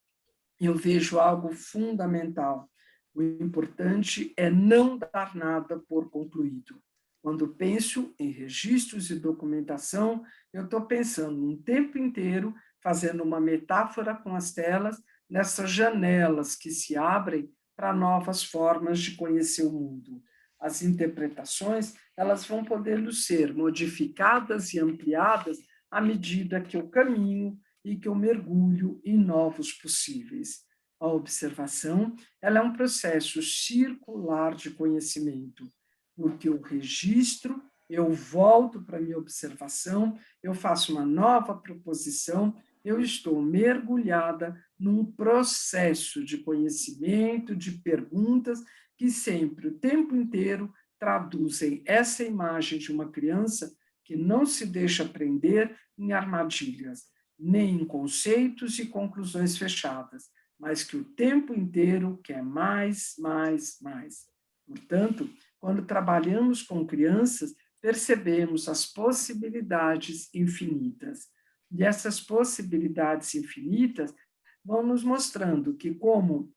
eu vejo algo fundamental. O importante é não dar nada por concluído. Quando penso em registros e documentação, eu estou pensando um tempo inteiro, fazendo uma metáfora com as telas, nessas janelas que se abrem para novas formas de conhecer o mundo. As interpretações, elas vão podendo ser modificadas e ampliadas à medida que eu caminho e que eu mergulho em novos possíveis. A observação, ela é um processo circular de conhecimento, porque eu registro, eu volto para a minha observação, eu faço uma nova proposição, eu estou mergulhada num processo de conhecimento, de perguntas, que sempre, o tempo inteiro, traduzem essa imagem de uma criança que não se deixa prender em armadilhas, nem em conceitos e conclusões fechadas, mas que o tempo inteiro quer mais, mais, mais. Portanto, quando trabalhamos com crianças, percebemos as possibilidades infinitas. E essas possibilidades infinitas vão nos mostrando que, como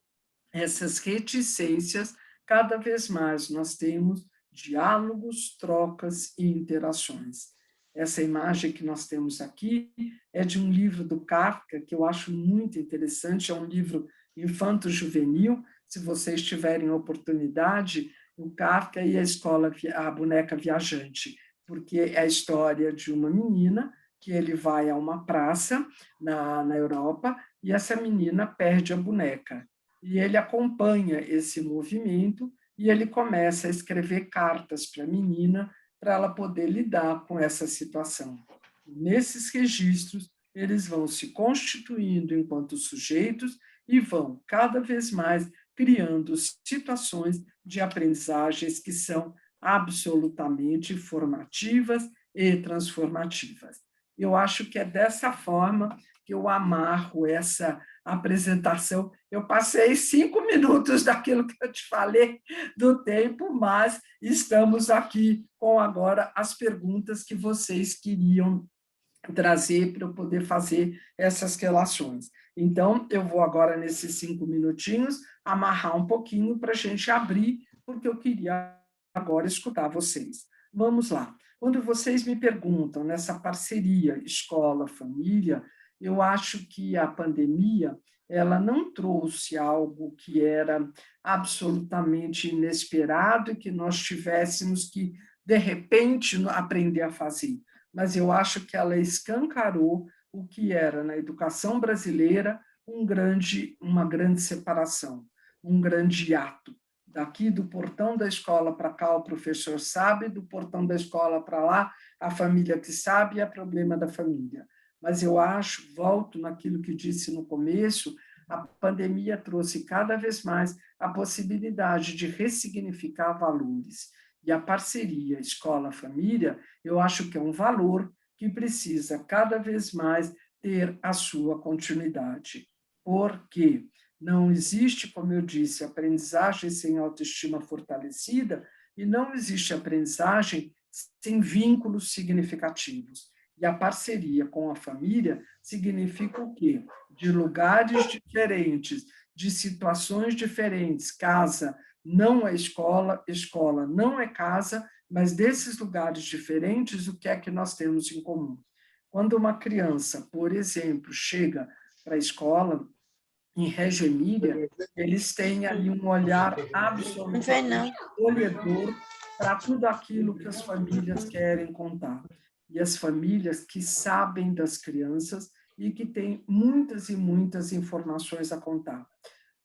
essas reticências, cada vez mais nós temos diálogos, trocas e interações. Essa imagem que nós temos aqui é de um livro do Kafka, que eu acho muito interessante, é um livro infanto-juvenil. Se vocês tiverem oportunidade, o Kafka e a escola, a boneca viajante, porque é a história de uma menina que ele vai a uma praça na Europa e essa menina perde a boneca. E ele acompanha esse movimento e ele começa a escrever cartas para a menina para ela poder lidar com essa situação. Nesses registros, eles vão se constituindo enquanto sujeitos e vão cada vez mais criando situações de aprendizagens que são absolutamente formativas e transformativas. Eu acho que é dessa forma que eu amarro essa apresentação. Eu passei 5 minutos daquilo que eu te falei do tempo, mas estamos aqui com agora as perguntas que vocês queriam trazer para eu poder fazer essas relações. Então, eu vou agora, nesses 5 minutinhos, amarrar um pouquinho para a gente abrir, porque eu queria agora escutar vocês. Vamos lá. Quando vocês me perguntam nessa parceria escola-família, eu acho que a pandemia ela não trouxe algo que era absolutamente inesperado e que nós tivéssemos que, de repente, aprender a fazer. Mas eu acho que ela escancarou o que era, na educação brasileira, uma grande separação, um grande hiato. Daqui do portão da escola para cá o professor sabe, do portão da escola para lá a família que sabe, é problema da família. Mas eu acho, volto naquilo que disse no começo, a pandemia trouxe cada vez mais a possibilidade de ressignificar valores. E a parceria escola-família, eu acho que é um valor que precisa cada vez mais ter a sua continuidade. Porque não existe, como eu disse, aprendizagem sem autoestima fortalecida e não existe aprendizagem sem vínculos significativos. E a parceria com a família significa o quê? De lugares diferentes, de situações diferentes. Casa não é escola, escola não é casa, mas desses lugares diferentes, o que é que nós temos em comum? Quando uma criança, por exemplo, chega para a escola, em Reggio Emília, eles têm ali um olhar absolutamente acolhedor para tudo aquilo que as famílias querem contar. E as famílias que sabem das crianças e que têm muitas e muitas informações a contar.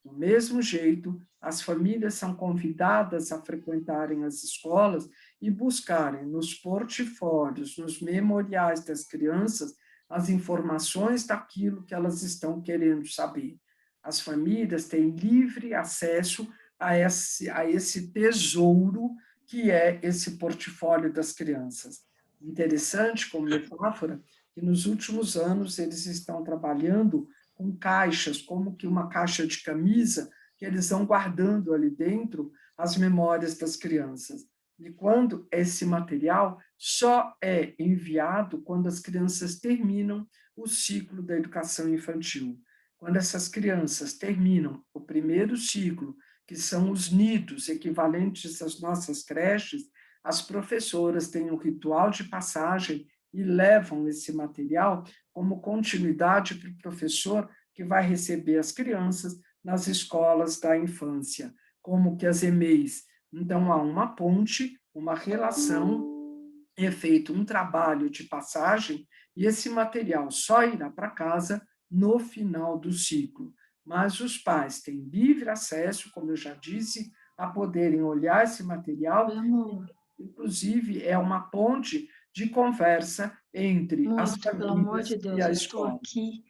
Do mesmo jeito, as famílias são convidadas a frequentarem as escolas e buscarem nos portfólios, nos memoriais das crianças, as informações daquilo que elas estão querendo saber. As famílias têm livre acesso a esse tesouro que é esse portfólio das crianças. Interessante, como metáfora, que nos últimos anos eles estão trabalhando com caixas, como que uma caixa de camisa, que eles vão guardando ali dentro as memórias das crianças. E quando esse material só é enviado quando as crianças terminam o ciclo da educação infantil. Quando essas crianças terminam o primeiro ciclo, que são os nidos, equivalentes às nossas creches, as professoras têm um ritual de passagem e levam esse material como continuidade para o professor que vai receber as crianças nas escolas da infância, como que as EMEIs. Então, há uma ponte, uma relação, é feito um trabalho de passagem e esse material só irá para casa no final do ciclo. Mas os pais têm livre acesso, como eu já disse, a poderem olhar esse material, inclusive é uma ponte de conversa entre as Pelo amor famílias de e Deus, a eu estou escola. aqui.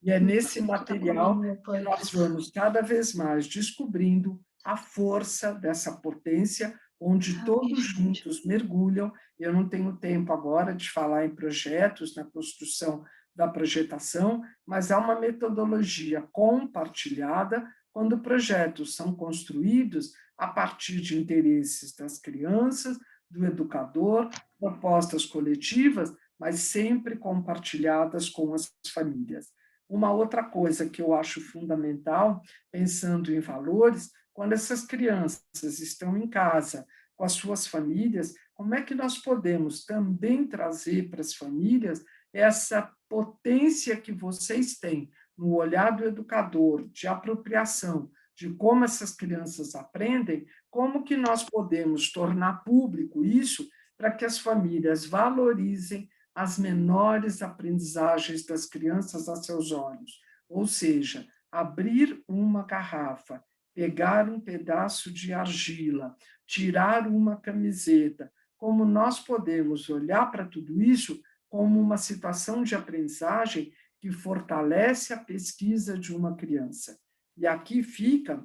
E é nesse O que está comendo material meu que nós vamos cada vez mais descobrindo a força dessa potência, onde todos juntos mergulham. Eu não tenho tempo agora de falar em projetos, na construção da projetação, mas há uma metodologia compartilhada quando projetos são construídos a partir de interesses das crianças, do educador, propostas coletivas, mas sempre compartilhadas com as famílias. Uma outra coisa que eu acho fundamental, pensando em valores, quando essas crianças estão em casa com as suas famílias, como é que nós podemos também trazer para as famílias essa potência que vocês têm no olhar do educador, de apropriação, de como essas crianças aprendem, como que nós podemos tornar público isso para que as famílias valorizem as menores aprendizagens das crianças a seus olhos, ou seja, abrir uma garrafa, pegar um pedaço de argila, tirar uma camiseta, como nós podemos olhar para tudo isso como uma situação de aprendizagem que fortalece a pesquisa de uma criança. E aqui fica,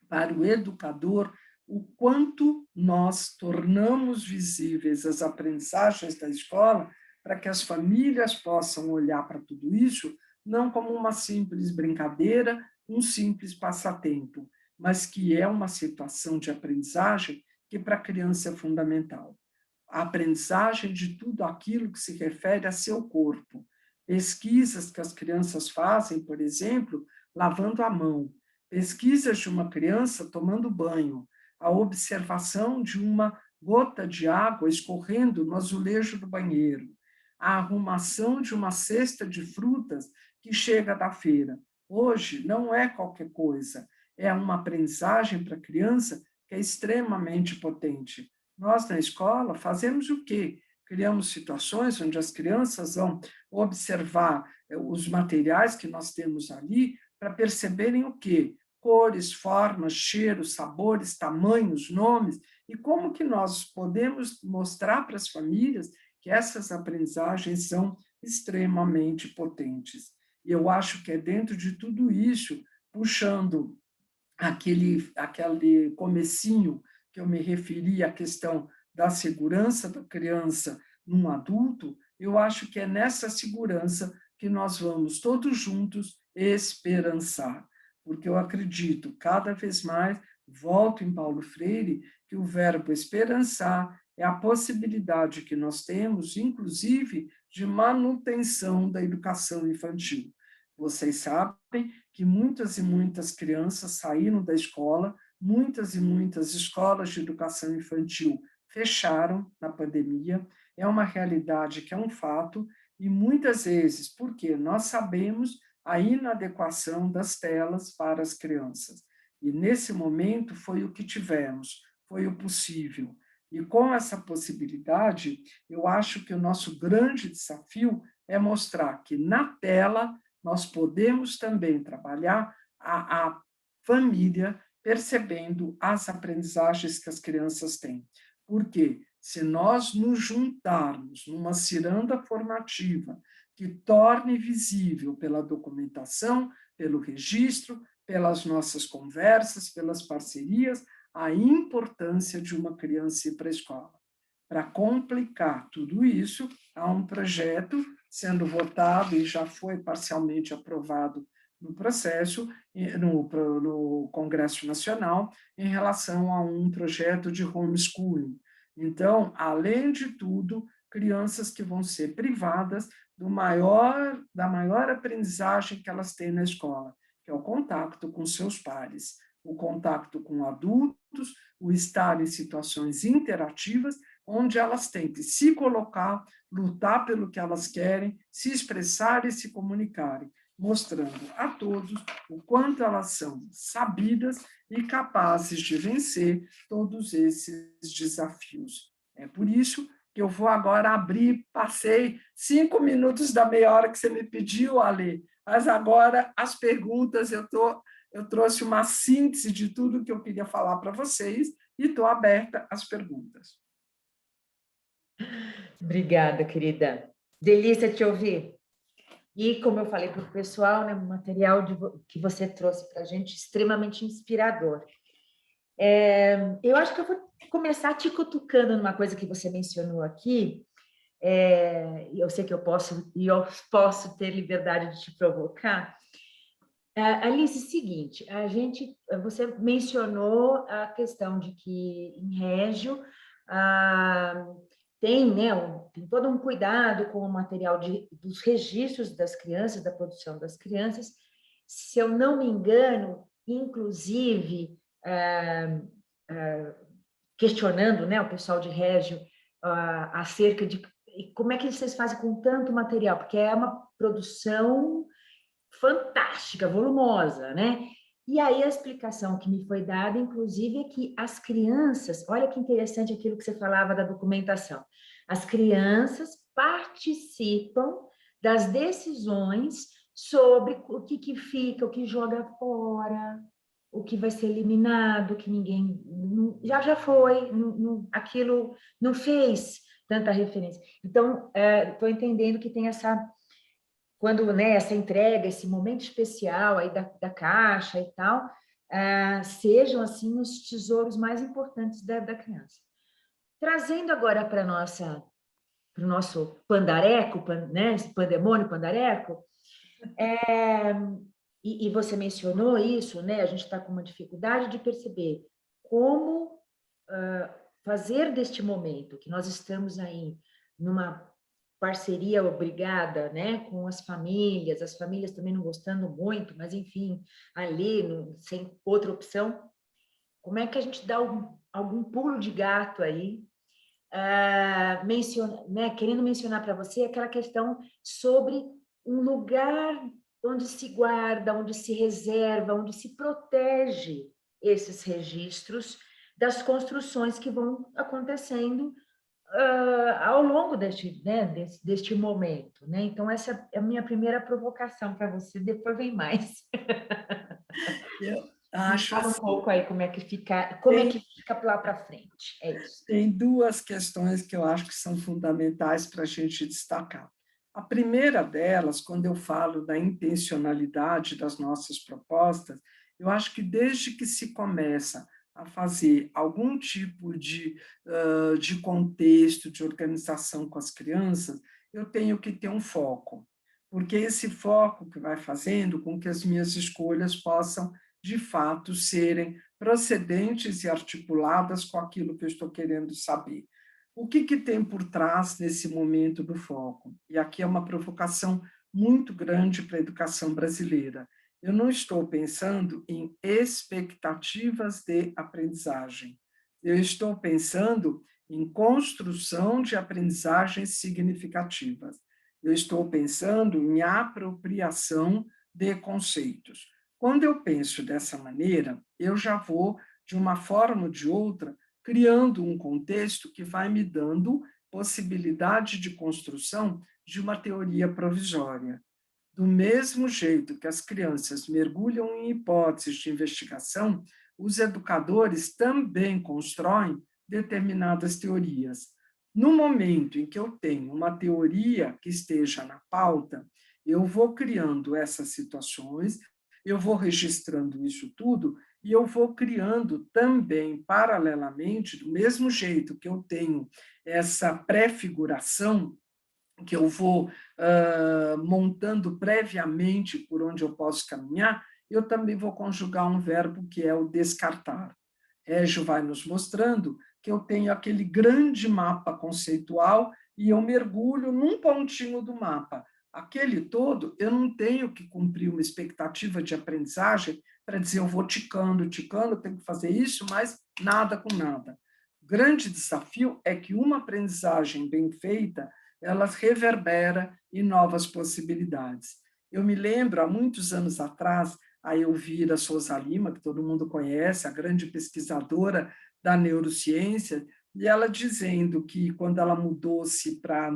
para o educador, o quanto nós tornamos visíveis as aprendizagens da escola para que as famílias possam olhar para tudo isso não como uma simples brincadeira, um simples passatempo, mas que é uma situação de aprendizagem que para a criança é fundamental. A aprendizagem de tudo aquilo que se refere a seu corpo. Pesquisas que as crianças fazem, por exemplo, lavando a mão, pesquisas de uma criança tomando banho, a observação de uma gota de água escorrendo no azulejo do banheiro, a arrumação de uma cesta de frutas que chega da feira. Hoje não é qualquer coisa, é uma aprendizagem para a criança que é extremamente potente. Nós, na escola, fazemos o quê? Criamos situações onde as crianças vão observar os materiais que nós temos ali para perceberem o quê? Cores, formas, cheiros, sabores, tamanhos, nomes, e como que nós podemos mostrar para as famílias que essas aprendizagens são extremamente potentes. E eu acho que é dentro de tudo isso, puxando aquele comecinho que eu me referi à questão da segurança da criança num adulto, eu acho que é nessa segurança que nós vamos todos juntos esperançar, porque eu acredito cada vez mais, volto em Paulo Freire, que o verbo esperançar é a possibilidade que nós temos, inclusive, de manutenção da educação infantil. Vocês sabem que muitas e muitas crianças saíram da escola, muitas e muitas escolas de educação infantil fecharam na pandemia, é uma realidade que é um fato, e muitas vezes, porque nós sabemos a inadequação das telas para as crianças. E nesse momento foi o que tivemos, foi o possível. E com essa possibilidade, eu acho que o nosso grande desafio é mostrar que na tela nós podemos também trabalhar a família percebendo as aprendizagens que as crianças têm. Porque se nós nos juntarmos numa ciranda formativa que torne visível pela documentação, pelo registro, pelas nossas conversas, pelas parcerias, a importância de uma criança ir para a escola. Para complicar tudo isso, há um projeto sendo votado e já foi parcialmente aprovado no processo, no Congresso Nacional, em relação a um projeto de homeschooling. Então, além de tudo, crianças que vão ser privadas da maior aprendizagem que elas têm na escola, que é o contato com seus pares, o contato com adultos, o estar em situações interativas, onde elas têm que se colocar, lutar pelo que elas querem, se expressar e se comunicarem, mostrando a todos o quanto elas são sabidas e capazes de vencer todos esses desafios. É por isso que eu vou agora abrir, passei 5 minutos da meia hora que você me pediu, Ale, mas agora as perguntas, eu trouxe uma síntese de tudo que eu queria falar para vocês e estou aberta às perguntas. Obrigada, querida. Delícia te ouvir. E, como eu falei para o pessoal, né, o material que você trouxe para a gente, extremamente inspirador. Eu acho que eu vou começar te cutucando numa coisa que você mencionou aqui. Eu sei que eu posso ter liberdade de te provocar. Alice, seguinte, você mencionou a questão de que em Régio tem, né, tem todo um cuidado com o material dos registros das crianças, da produção das crianças. Se eu não me engano, inclusive questionando, né, o pessoal de Régio acerca de como é que vocês fazem com tanto material, porque é uma produção fantástica, volumosa, né? E aí a explicação que me foi dada, inclusive, é que as crianças, olha que interessante aquilo que você falava da documentação, as crianças participam das decisões sobre o que fica, o que joga fora, o que vai ser eliminado, que ninguém já foi, aquilo não fez tanta referência. Então, estou entendendo que tem quando, né, essa entrega, esse momento especial aí da caixa e tal, sejam assim os tesouros mais importantes da criança. Trazendo agora para o nosso pandareco, né, esse pandemônio pandareco, e você mencionou isso, né? A gente está com uma dificuldade de perceber como fazer deste momento que nós estamos aí numa parceria obrigada, né, com as famílias também não gostando muito, mas enfim, ali, sem outra opção, como é que a gente dá algum pulo de gato aí, né, querendo mencionar para você aquela questão sobre um lugar onde se guarda, onde se reserva, onde se protege esses registros das construções que vão acontecendo ao longo deste momento, né? Então, essa é a minha primeira provocação para você, depois vem mais. Eu acho Fala um assim, pouco aí como é que fica lá para frente. É isso. Tem 2 questões que eu acho que são fundamentais para a gente destacar. A primeira delas, quando eu falo da intencionalidade das nossas propostas, eu acho que desde que se começa a fazer algum tipo de contexto, de organização com as crianças, eu tenho que ter um foco, porque esse foco que vai fazendo com que as minhas escolhas possam, de fato, serem procedentes e articuladas com aquilo que eu estou querendo saber. O que tem por trás nesse momento do foco? E aqui é uma provocação muito grande para a educação brasileira. Eu não estou pensando em expectativas de aprendizagem. Eu estou pensando em construção de aprendizagens significativas. Eu estou pensando em apropriação de conceitos. Quando eu penso dessa maneira, eu já vou, de uma forma ou de outra, criando um contexto que vai me dando possibilidade de construção de uma teoria provisória. Do mesmo jeito que as crianças mergulham em hipóteses de investigação, os educadores também constroem determinadas teorias. No momento em que eu tenho uma teoria que esteja na pauta, eu vou criando essas situações, eu vou registrando isso tudo e eu vou criando também, paralelamente, do mesmo jeito que eu tenho essa pré-figuração, que eu vou montando previamente por onde eu posso caminhar, eu também vou conjugar um verbo que é o descartar. Régio vai nos mostrando que eu tenho aquele grande mapa conceitual e eu mergulho num pontinho do mapa. Aquele todo, eu não tenho que cumprir uma expectativa de aprendizagem para dizer eu vou ticando, tenho que fazer isso, mas nada com nada. O grande desafio é que uma aprendizagem bem feita, ela reverbera em novas possibilidades. Eu me lembro, há muitos anos atrás, a Elvira Souza Lima, que todo mundo conhece, a grande pesquisadora da neurociência, e ela dizendo que, quando ela mudou-se para a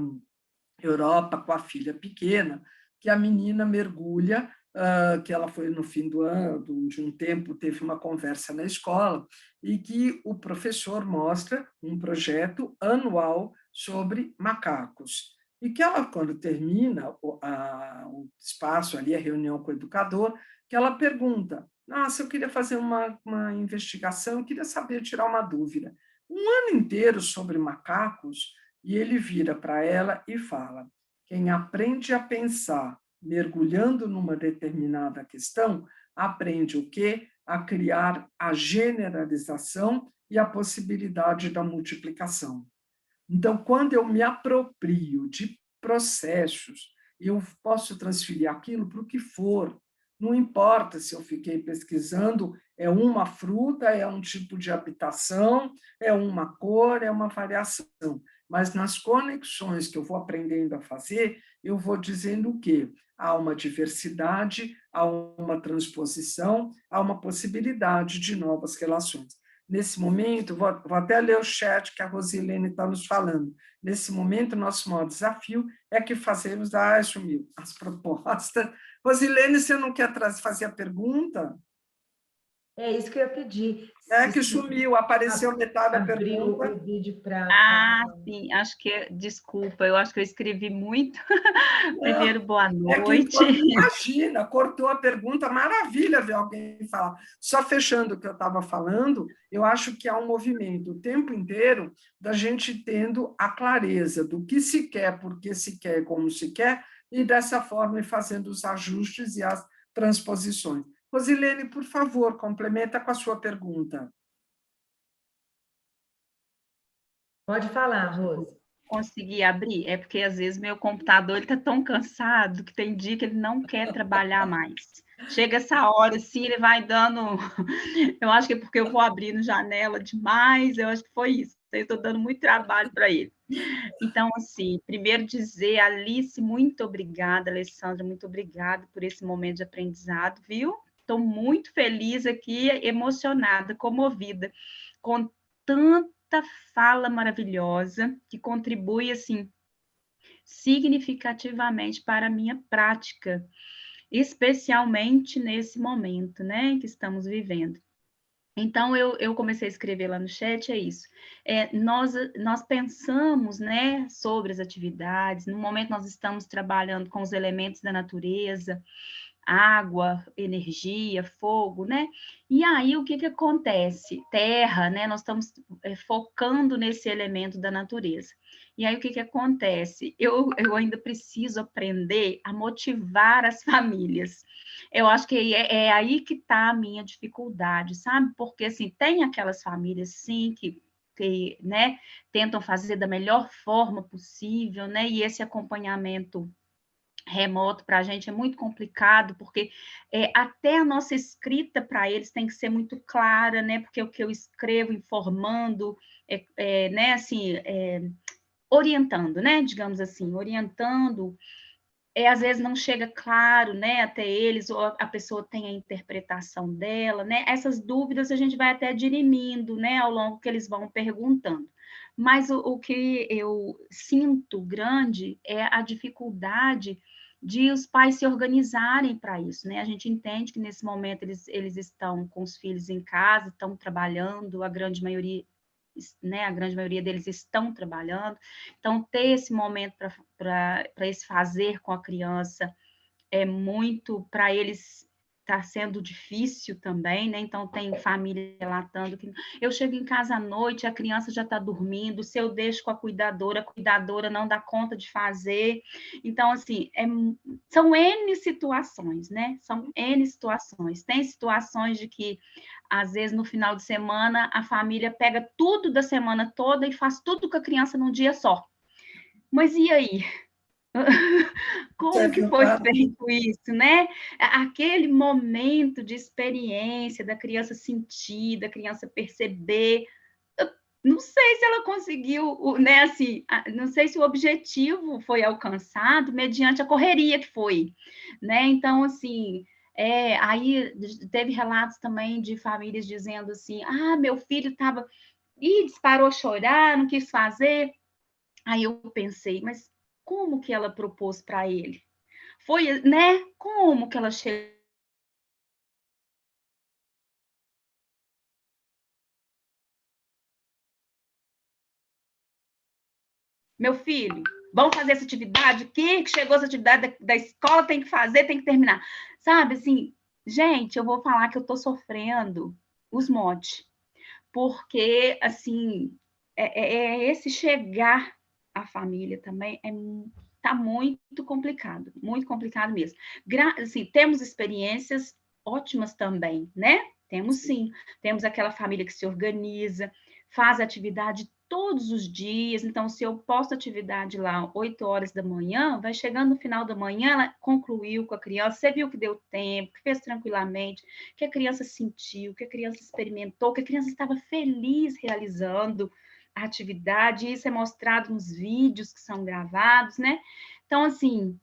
Europa com a filha pequena, que a menina mergulha, que ela foi no fim do ano, de um tempo, teve uma conversa na escola, e que o professor mostra um projeto anual sobre macacos. E que ela, quando termina o espaço ali, a reunião com o educador, que ela pergunta: nossa, eu queria fazer uma investigação, eu queria saber, tirar uma dúvida. Um ano inteiro sobre macacos, e ele vira para ela e fala: quem aprende a pensar mergulhando numa determinada questão, aprende o quê? A criar a generalização e a possibilidade da multiplicação. Então, quando eu me aproprio de processos, eu posso transferir aquilo para o que for. Não importa se eu fiquei pesquisando, é uma fruta, é um tipo de habitação, é uma cor, é uma variação. Mas nas conexões que eu vou aprendendo a fazer, eu vou dizendo o quê? Há uma diversidade, há uma transposição, há uma possibilidade de novas relações. Nesse momento, vou até ler o chat que a Rosilene está nos falando. Nesse momento, nosso maior desafio é que fazemos, sumiu, as propostas. Rosilene, você não quer fazer a pergunta? É isso que eu ia pedir. É que sumiu, apareceu metade da Abriu pergunta. o vídeo para... Sim, acho que, desculpa, eu acho que eu escrevi muito. Primeiro, boa É que noite. imagina, cortou a pergunta, maravilha ver alguém falar. Só fechando o que eu estava falando, eu acho que há um movimento o tempo inteiro da gente tendo a clareza do que se quer, por que se quer e como se quer, e dessa forma ir fazendo os ajustes e as transposições. Rosilene, por favor, complementa com a sua pergunta. Pode falar, Rose. Consegui abrir, é porque às vezes meu computador está tão cansado que tem dia que ele não quer trabalhar mais. Chega essa hora, assim, ele vai dando. Eu acho que é porque eu vou abrindo janela demais, eu acho que foi isso. Eu estou dando muito trabalho para ele. Então, assim, primeiro dizer, Alice, muito obrigada, Alessandra, muito obrigada por esse momento de aprendizado, viu? Estou muito feliz aqui, emocionada, comovida, com tanta fala maravilhosa que contribui assim significativamente para a minha prática, especialmente nesse momento, né, que estamos vivendo. Então, eu comecei a escrever lá no chat, é isso. Nós pensamos, né, sobre as atividades, no momento nós estamos trabalhando com os elementos da natureza, água, energia, fogo, né? E aí o que acontece? Terra, né? Nós estamos focando nesse elemento da natureza. E aí o que acontece? Eu ainda preciso aprender a motivar as famílias. Eu acho que é aí que está a minha dificuldade, sabe? Porque assim, tem aquelas famílias sim que né, tentam fazer da melhor forma possível, né? E esse acompanhamento remoto para a gente é muito complicado, porque até a nossa escrita para eles tem que ser muito clara, né? Porque o que eu escrevo informando, né? Assim, orientando, né? Digamos assim, orientando, às vezes não chega claro, né? Até eles, ou a pessoa tem a interpretação dela, né? Essas dúvidas a gente vai até dirimindo, né? Ao longo que eles vão perguntando. Mas o que eu sinto grande é a dificuldade de os pais se organizarem para isso, né? A gente entende que nesse momento eles estão com os filhos em casa, estão trabalhando, a grande maioria né, a grande maioria deles estão trabalhando, então ter esse momento para esse fazer com a criança é muito, para eles está sendo difícil também, né? Então tem família relatando que eu chego em casa à noite, a criança já está dormindo, se eu deixo com a cuidadora não dá conta de fazer. Então, assim, são N situações, né? São N situações. Tem situações de que, às vezes, no final de semana, a família pega tudo da semana toda e faz tudo com a criança num dia só. Mas e aí? Como que foi feito isso, né? Aquele momento de experiência da criança sentir, da criança perceber. Eu não sei se ela conseguiu, né? Assim, não sei se o objetivo foi alcançado mediante a correria que foi, né? Então, assim, aí teve relatos também de famílias dizendo assim: ah, meu filho estava e disparou a chorar, não quis fazer. Aí eu pensei, mas como que ela propôs para ele? Foi, né? Como que ela chegou? Meu filho, vamos fazer essa atividade aqui, que chegou essa atividade da escola, tem que fazer, tem que terminar. Sabe, assim, gente, eu vou falar que eu tô sofrendo os motes, porque, assim, esse chegar à família também tá muito complicado mesmo. Assim, temos experiências ótimas também, né? Temos sim, temos aquela família que se organiza, faz atividade todos os dias, então se eu posto atividade lá 8 horas da manhã, vai chegando no final da manhã, ela concluiu com a criança, você viu que deu tempo, que fez tranquilamente, que a criança sentiu, que a criança experimentou, que a criança estava feliz realizando a atividade, isso é mostrado nos vídeos que são gravados, né? Então, assim,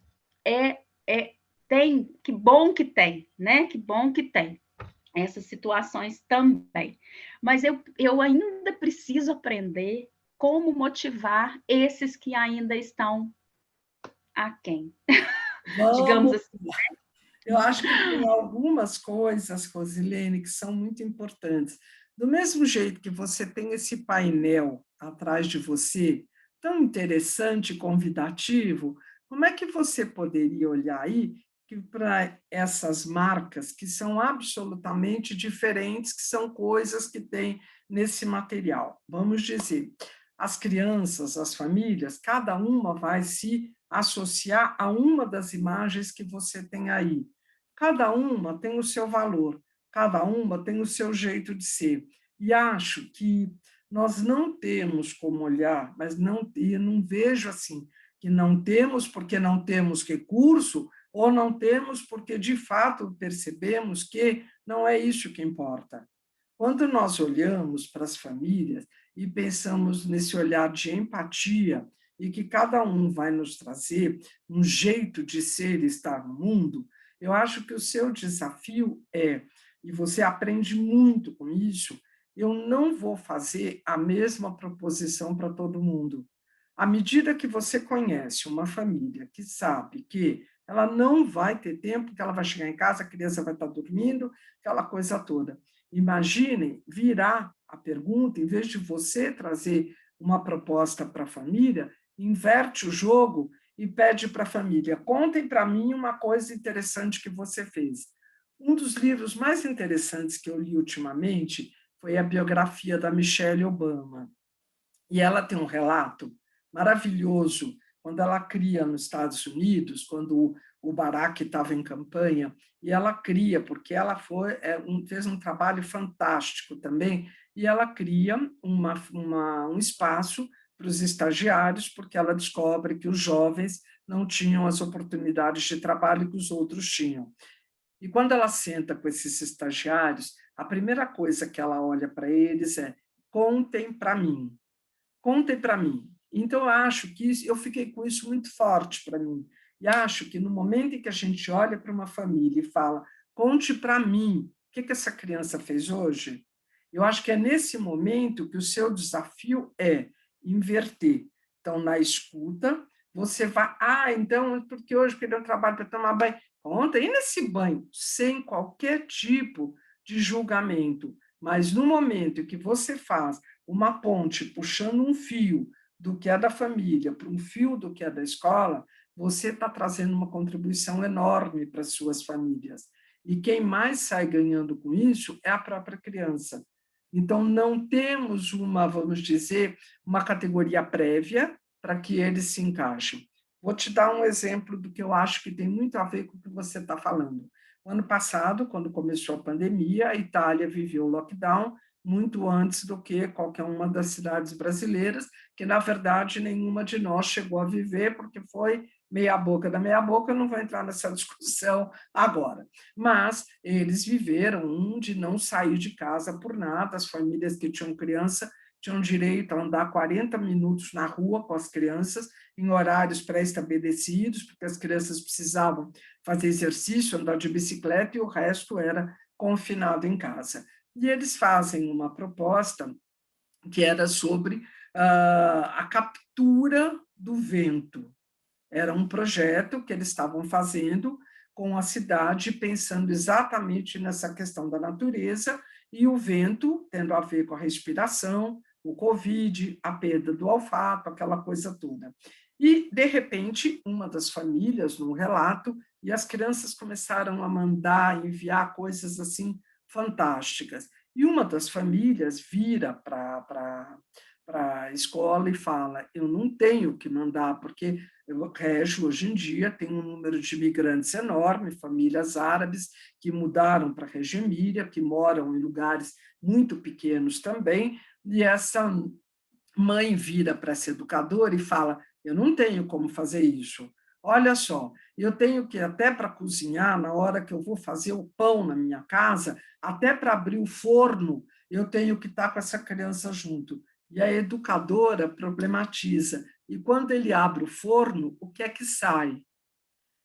que bom que tem, né? Que bom que tem essas situações também. Mas eu ainda preciso aprender como motivar esses que ainda estão aquém, digamos Vamos. assim. Eu acho que tem algumas coisas, Rosilene, que são muito importantes. Do mesmo jeito que você tem esse painel atrás de você, tão interessante e convidativo, como é que você poderia olhar aí para essas marcas que são absolutamente diferentes, que são coisas que tem nesse material? Vamos dizer, as crianças, as famílias, cada uma vai se associar a uma das imagens que você tem aí. Cada uma tem o seu valor, cada uma tem o seu jeito de ser. E acho que nós não temos como olhar, mas não vejo assim, que não temos porque não temos recurso, ou não temos porque, de fato, percebemos que não é isso que importa. Quando nós olhamos para as famílias e pensamos nesse olhar de empatia, e que cada um vai nos trazer um jeito de ser e estar no mundo, eu acho que o seu desafio e você aprende muito com isso, eu não vou fazer a mesma proposição para todo mundo. À medida que você conhece uma família que sabe que ela não vai ter tempo, que ela vai chegar em casa, a criança vai estar dormindo, aquela coisa toda. Imaginem virar a pergunta, em vez de você trazer uma proposta para a família, inverte o jogo e pede para a família, contem para mim uma coisa interessante que você fez. Um dos livros mais interessantes que eu li ultimamente foi a biografia da Michelle Obama. E ela tem um relato maravilhoso quando ela cria nos Estados Unidos, quando o Barack estava em campanha, e ela cria, porque ela fez um trabalho fantástico também, e ela cria um espaço para os estagiários, porque ela descobre que os jovens não tinham as oportunidades de trabalho que os outros tinham. E quando ela senta com esses estagiários, a primeira coisa que ela olha para eles é: contem para mim. Contem para mim. Então, eu acho que eu fiquei com isso muito forte para mim. E acho que no momento em que a gente olha para uma família e fala, conte para mim, o que essa criança fez hoje? Eu acho que é nesse momento que o seu desafio é inverter. Então, na escuta, você vai, então, porque hoje ele deu trabalho para tomar banho. Conta, e nesse banho, sem qualquer tipo de julgamento. Mas no momento que você faz uma ponte puxando um fio do que é da família para um fio do que é da escola, você está trazendo uma contribuição enorme para as suas famílias. E quem mais sai ganhando com isso é a própria criança. Então, não temos vamos dizer, uma categoria prévia para que eles se encaixem. Vou te dar um exemplo do que eu acho que tem muito a ver com o que você está falando. O ano passado, quando começou a pandemia, a Itália viveu o lockdown muito antes do que qualquer uma das cidades brasileiras, que, na verdade, nenhuma de nós chegou a viver, porque foi meia boca da meia boca, eu não vou entrar nessa discussão agora. Mas eles viveram de não sair de casa por nada, as famílias que tinham criança tinham direito a andar 40 minutos na rua com as crianças, em horários pré-estabelecidos, porque as crianças precisavam fazer exercício, andar de bicicleta, e o resto era confinado em casa. E eles fazem uma proposta que era sobre a captura do vento. Era um projeto que eles estavam fazendo com a cidade, pensando exatamente nessa questão da natureza, e o vento tendo a ver com a respiração, o Covid, a perda do olfato, aquela coisa toda. E, de repente, uma das famílias, num relato, e as crianças começaram a mandar, enviar coisas assim fantásticas. E uma das famílias vira para a escola e fala: eu não tenho que mandar, porque o Régio, hoje em dia, tem um número de imigrantes enorme, famílias árabes que mudaram para a Reggio Emília, que moram em lugares muito pequenos também, e essa mãe vira para essa educadora e fala: eu não tenho como fazer isso. Olha só, eu tenho que, até para cozinhar, na hora que eu vou fazer o pão na minha casa, até para abrir o forno, eu tenho que estar com essa criança junto. E a educadora problematiza: e quando ele abre o forno, o que é que sai?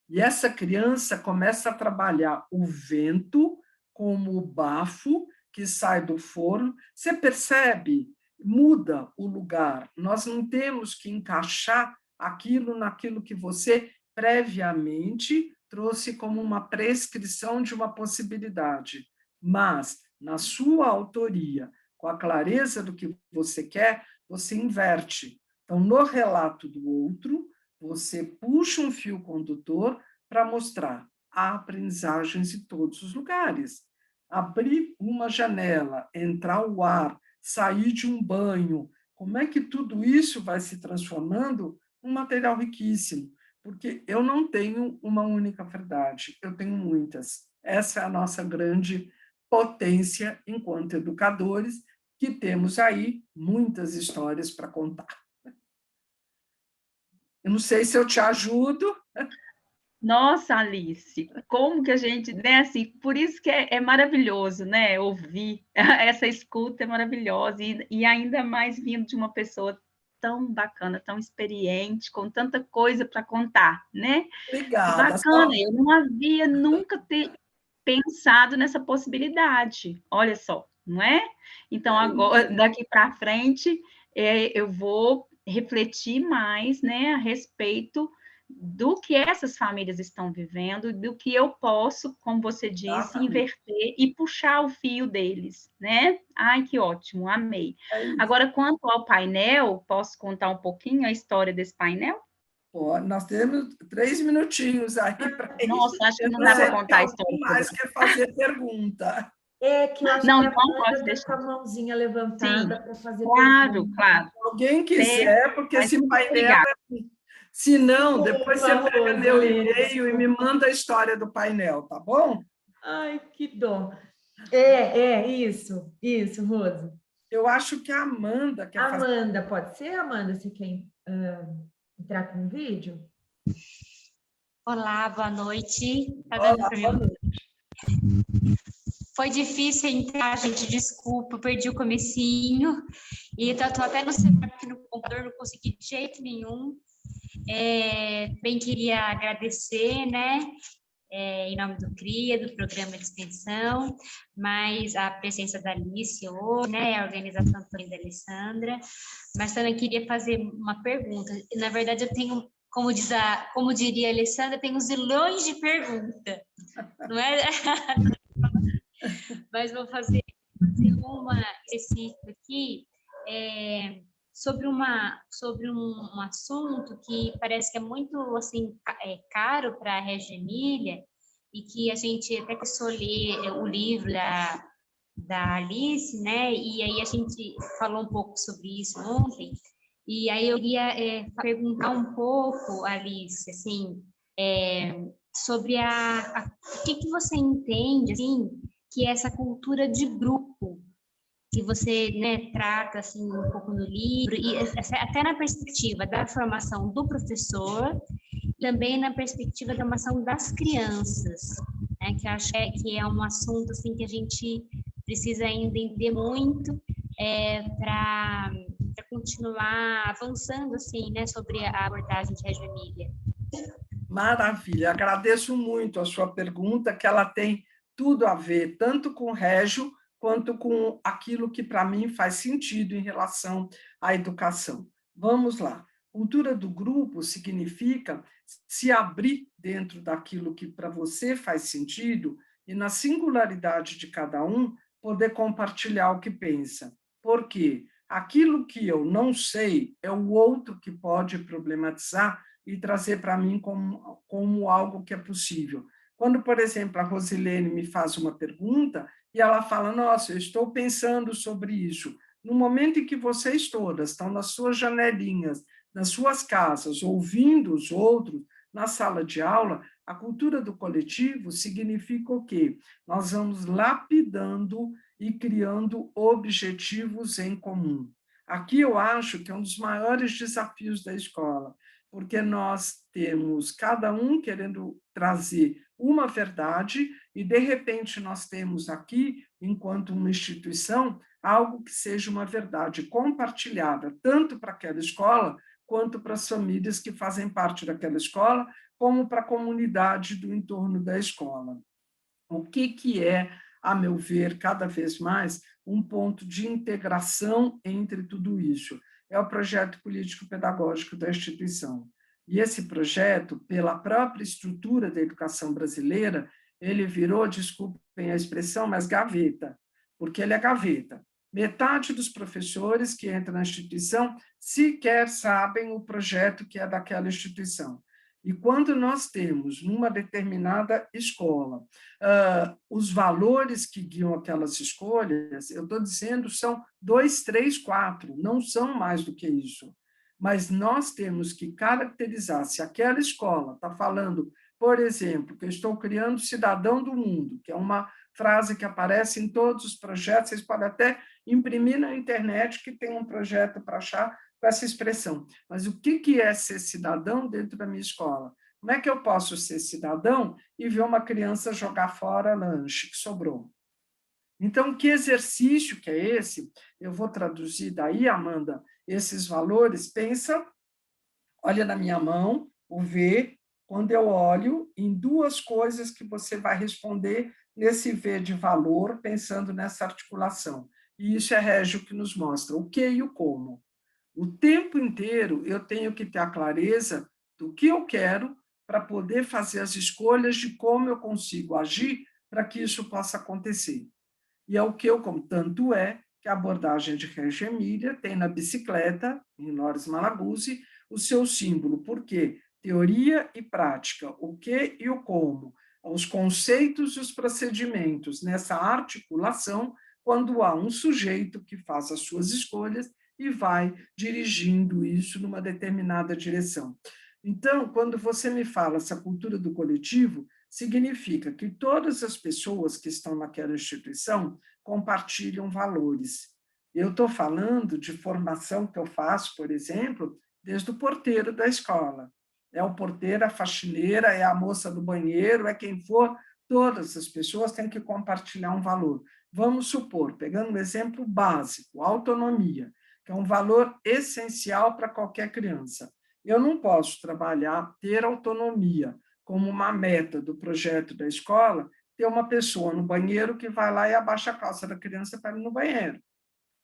E essa criança começa a trabalhar o vento como o bafo que sai do forno. Você percebe? Muda o lugar. Nós não temos que encaixar aquilo naquilo que você previamente trouxe como uma prescrição de uma possibilidade. Mas, na sua autoria, com a clareza do que você quer, você inverte. Então, no relato do outro, você puxa um fio condutor para mostrar: há aprendizagens em todos os lugares. Abrir uma janela, entrar o ar, sair de um banho, como é que tudo isso vai se transformando num material riquíssimo? Porque eu não tenho uma única verdade, eu tenho muitas. Essa é a nossa grande potência enquanto educadores, que temos aí muitas histórias para contar. Eu não sei se eu te ajudo. Nossa, Alice, como que a gente, né, assim, por isso que é maravilhoso, né, ouvir, essa escuta é maravilhosa, e ainda mais vindo de uma pessoa tão bacana, tão experiente, com tanta coisa para contar, né? Que Obrigada. bacana, eu não havia nunca pensado nessa possibilidade, olha só, não é? Então, agora, daqui para frente, eu vou refletir mais, né, a respeito do que essas famílias estão vivendo, do que eu posso, como você disse, inverter e puxar o fio deles, né? Ai, que ótimo, amei. Agora, quanto ao painel, posso contar um pouquinho a história desse painel? Pô, nós temos 3 minutinhos aí para isso. Nossa, acho que não dá para contar a história. Mais quer fazer pergunta. É que eu acho não, que a então Amanda pode está deixar. com a mãozinha levantada para fazer claro, pergunta. claro. Se alguém quiser, porque esse painel se não, depois você pega meu e-mail e me manda a história do painel, tá bom? Ai, que dó. Isso, Rose. Eu acho que a Amanda quer fazer. Amanda, pode ser, Amanda? Você quer entrar com o vídeo? Olá, boa noite. Tá Olá, dando para boa mim? noite. Foi difícil entrar, gente, desculpa, perdi o comecinho. E eu tô até no celular, porque no computador não consegui de jeito nenhum. Bem, queria agradecer, né, em nome do CRIA, do Programa de Extensão, mas a presença da Alice, né, a organização também da Alessandra, mas também queria fazer uma pergunta. Na verdade, eu tenho, como diria a Alessandra, tenho zilhões de perguntas, não é? Mas vou fazer uma específica aqui, sobre um assunto que parece que é muito assim caro para a Reggio Emília, e que a gente até precisou ler o livro da Alice, né? E aí a gente falou um pouco sobre isso ontem. E aí eu queria perguntar um pouco, Alice, assim, sobre o que você entende, assim, que é essa cultura de grupo que você, né, trata assim um pouco no livro, e até na perspectiva da formação do professor, também na perspectiva da formação das crianças, né, que eu acho que é um assunto assim que a gente precisa ainda entender muito para continuar avançando assim, né, sobre a abordagem de Reggio Emília. Maravilha, agradeço muito a sua pergunta, que ela tem tudo a ver tanto com Reggio quanto com aquilo que para mim faz sentido em relação à educação. Vamos lá. Cultura do grupo significa se abrir dentro daquilo que para você faz sentido e, na singularidade de cada um, poder compartilhar o que pensa. Por quê? Aquilo que eu não sei é o outro que pode problematizar e trazer para mim como algo que é possível. Quando, por exemplo, a Rosilene me faz uma pergunta e ela fala, nossa, eu estou pensando sobre isso. No momento em que vocês todas estão nas suas janelinhas, nas suas casas, ouvindo os outros, na sala de aula, a cultura do coletivo significa o quê? Nós vamos lapidando e criando objetivos em comum. Aqui eu acho que é um dos maiores desafios da escola, porque nós temos cada um querendo trazer uma verdade e, de repente, nós temos aqui, enquanto uma instituição, algo que seja uma verdade compartilhada, tanto para aquela escola, quanto para as famílias que fazem parte daquela escola, como para a comunidade do entorno da escola. O que é, a meu ver, cada vez mais, um ponto de integração entre tudo isso? É o projeto político-pedagógico da instituição. E esse projeto, pela própria estrutura da educação brasileira, ele virou, desculpem a expressão, mas gaveta, porque ele é gaveta. Metade dos professores que entram na instituição sequer sabem o projeto que é daquela instituição. E quando nós temos, numa determinada escola, os valores que guiam aquelas escolhas, eu estou dizendo, são 2, 3, 4, não são mais do que isso. Mas nós temos que caracterizar se aquela escola está falando, por exemplo, que eu estou criando cidadão do mundo, que é uma frase que aparece em todos os projetos, vocês podem até imprimir na internet que tem um projeto para achar com essa expressão. Mas o que é ser cidadão dentro da minha escola? Como é que eu posso ser cidadão e ver uma criança jogar fora lanche que sobrou? Então, que exercício que é esse? Eu vou traduzir daí, Amanda, esses valores. Pensa, olha na minha mão, o V, quando eu olho em duas coisas que você vai responder nesse V de valor, pensando nessa articulação. E isso é Reggio que nos mostra o que e o como. O tempo inteiro eu tenho que ter a clareza do que eu quero para poder fazer as escolhas de como eu consigo agir para que isso possa acontecer. E é o que eu, como tanto é, que a abordagem de Reggio Emília tem na bicicleta, em Loris Malaguzzi, o seu símbolo. Por quê? Teoria e prática, o que e o como, os conceitos e os procedimentos nessa articulação, quando há um sujeito que faz as suas escolhas e vai dirigindo isso numa determinada direção. Então, quando você me fala essa cultura do coletivo, significa que todas as pessoas que estão naquela instituição compartilham valores. Eu estou falando de formação que eu faço, por exemplo, desde o porteiro da escola. É o porteiro, a faxineira, é a moça do banheiro, é quem for, todas as pessoas têm que compartilhar um valor. Vamos supor, pegando um exemplo básico, autonomia, que é um valor essencial para qualquer criança. Eu não posso trabalhar, ter autonomia, como uma meta do projeto da escola, ter uma pessoa no banheiro que vai lá e abaixa a calça da criança para ir no banheiro.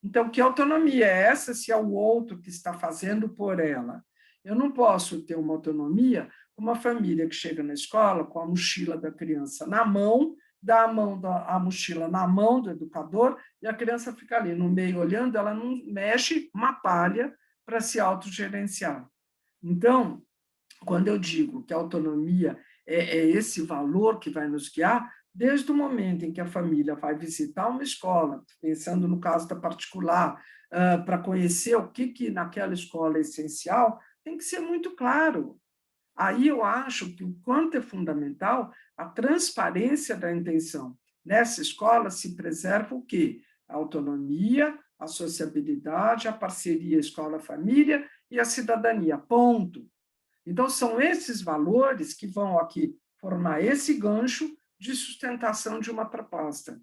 Então, que autonomia é essa se é o outro que está fazendo por ela? Eu não posso ter uma autonomia com uma família que chega na escola com a mochila da criança na mão dá a mochila na mão do educador e a criança fica ali no meio olhando, ela não mexe uma palha para se autogerenciar. Então, quando eu digo que a autonomia é esse valor que vai nos guiar, desde o momento em que a família vai visitar uma escola, pensando no caso da particular, para conhecer o que naquela escola é essencial, tem que ser muito claro. Aí eu acho que o quanto é fundamental a transparência da intenção. Nessa escola se preserva o quê? A autonomia, a sociabilidade, a parceria escola-família e a cidadania, ponto. Então, são esses valores que vão aqui formar esse gancho de sustentação de uma proposta.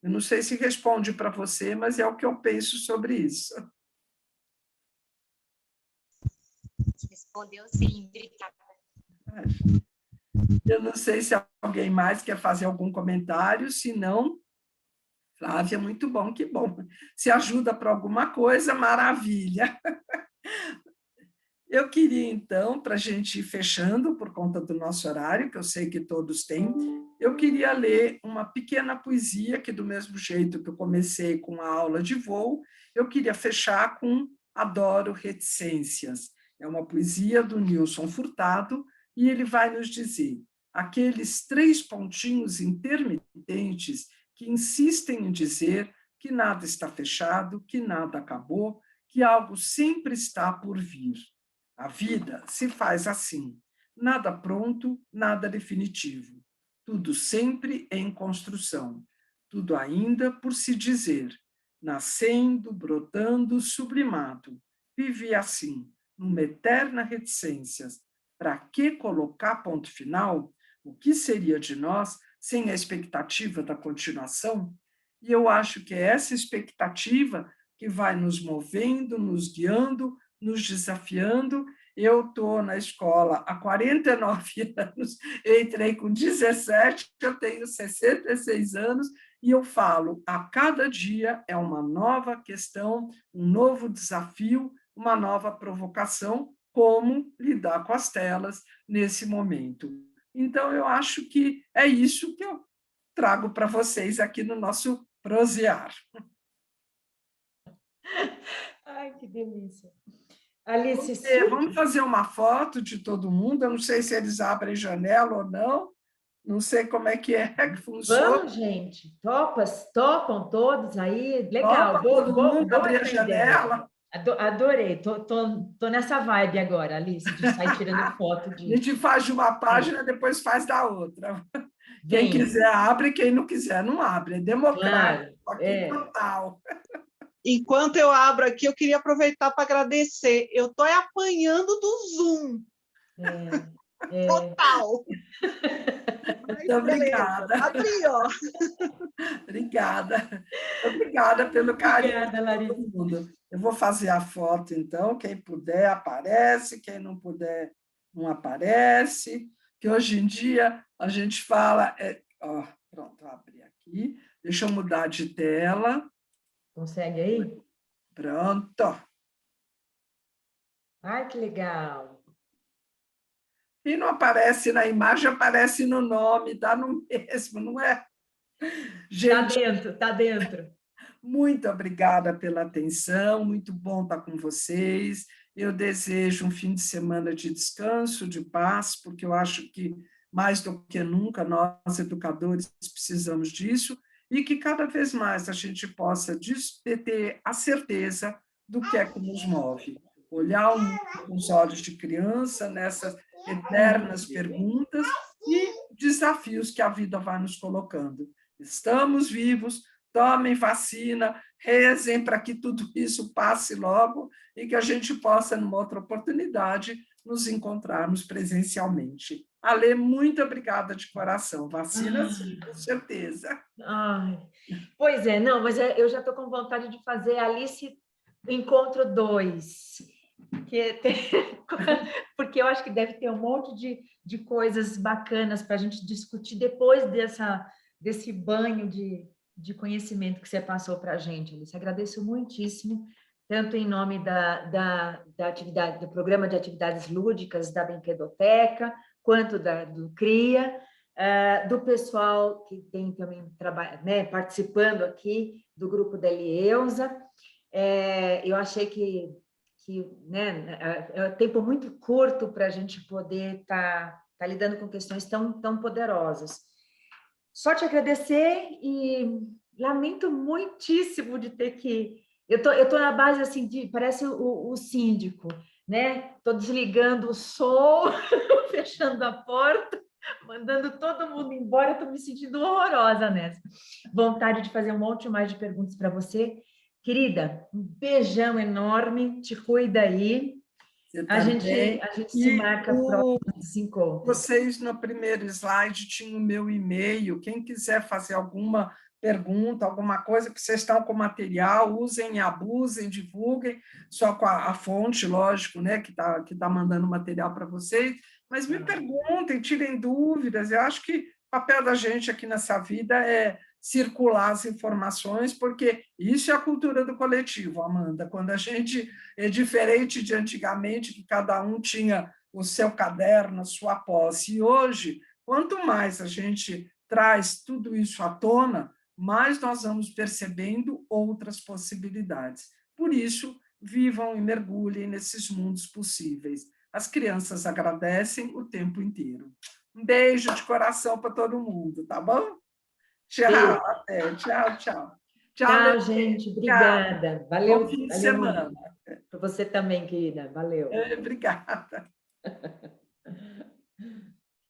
Eu não sei se responde para você, mas é o que eu penso sobre isso. Respondeu sim, obrigada. Eu não sei se alguém mais quer fazer algum comentário, se não, Flávia, muito bom, que bom. Se ajuda para alguma coisa, maravilha. Eu queria, então, para a gente ir fechando, por conta do nosso horário, que eu sei que todos têm, eu queria ler uma pequena poesia, que do mesmo jeito que eu comecei com a aula de voo, eu queria fechar com Adoro Reticências. É uma poesia do Nilson Furtado, e ele vai nos dizer: aqueles 3 pontinhos intermitentes que insistem em dizer que nada está fechado, que nada acabou, que algo sempre está por vir. A vida se faz assim, nada pronto, nada definitivo, tudo sempre em construção, tudo ainda por se dizer, nascendo, brotando, sublimado. Vive assim, numa eterna reticência. Para que colocar ponto final? O que seria de nós sem a expectativa da continuação? E eu acho que é essa expectativa que vai nos movendo, nos guiando, nos desafiando. Eu estou na escola há 49 anos, eu entrei com 17, eu tenho 66 anos, e eu falo, a cada dia é uma nova questão, um novo desafio, uma nova provocação, como lidar com as telas nesse momento. Então, eu acho que é isso que eu trago para vocês aqui no nosso prosear. Ai, que delícia. Alice, vamos fazer uma foto de todo mundo. Eu não sei se eles abrem janela ou não. Não sei como é que funciona. Vamos, gente. Topam todos aí. Legal. Todo mundo boa abrir a janela. Adorei. Tô nessa vibe agora, Alice, de sair tirando foto A gente faz de uma página, depois faz da outra. Quem quiser abre, quem não quiser não abre. É democrático, claro, aqui total. Enquanto eu abro aqui, eu queria aproveitar para agradecer. Eu estou apanhando do Zoom. Total. Muito obrigada. Aqui, ó. Obrigada pelo carinho. Obrigada, Larissa. Eu vou fazer a foto, então. Quem puder, aparece. Quem não puder, não aparece. Que hoje em dia a gente fala... pronto, abri aqui. Deixa eu mudar de tela. Consegue aí? Pronto. Ai, que legal. E não aparece na imagem, aparece no nome, dá no mesmo, não é? Gente, tá dentro. Muito obrigada pela atenção, muito bom estar com vocês. Eu desejo um fim de semana de descanso, de paz, porque eu acho que, mais do que nunca, nós, educadores, precisamos disso, e que cada vez mais a gente possa ter a certeza do que é que nos move. Olhar o mundo com os olhos de criança, nessas eternas perguntas e desafios que a vida vai nos colocando. Estamos vivos, tomem vacina, rezem para que tudo isso passe logo e que a gente possa, numa outra oportunidade, nos encontrarmos presencialmente. Alê, muito obrigada de coração. Vacina, sim, com certeza. Ai, pois é, não, mas eu já estou com vontade de fazer Alice Encontro 2, porque eu acho que deve ter um monte de coisas bacanas para a gente discutir depois desse banho de conhecimento que você passou para a gente, Alice. Agradeço muitíssimo, tanto em nome da atividade, do programa de atividades lúdicas da Brinquedoteca, quanto do CRIA. do pessoal que tem também né, participando aqui do grupo da Elieusa. Eu achei que né, é um tempo muito curto para a gente poder estar lidando com questões tão poderosas. Só te agradecer e lamento muitíssimo de ter que... Eu tô na base, assim, parece o síndico, né? Estou desligando o som, fechando a porta, mandando todo mundo embora. Estou me sentindo horrorosa nessa. Vontade de fazer um monte mais de perguntas para você. Querida, um beijão enorme, te cuida aí. A gente se marca próximo desse encontro. Vocês, no primeiro slide, tinham o meu e-mail. Quem quiser fazer alguma pergunta, alguma coisa, que vocês estão com material, usem, abusem, divulguem, só com a fonte, lógico, né, que tá mandando material para vocês, mas me perguntem, tirem dúvidas. Eu acho que o papel da gente aqui nessa vida é circular as informações, porque isso é a cultura do coletivo, Amanda. Quando a gente é diferente de antigamente, que cada um tinha o seu caderno, a sua posse, e hoje, quanto mais a gente traz tudo isso à tona, mais nós vamos percebendo outras possibilidades. Por isso, vivam e mergulhem nesses mundos possíveis. As crianças agradecem o tempo inteiro. Um beijo de coração para todo mundo, tá bom? Tchau, até. Tchau, tchau. Tchau, gente. Obrigada. Valeu. Bom fim de semana. Para você também, querida. Valeu. Obrigada.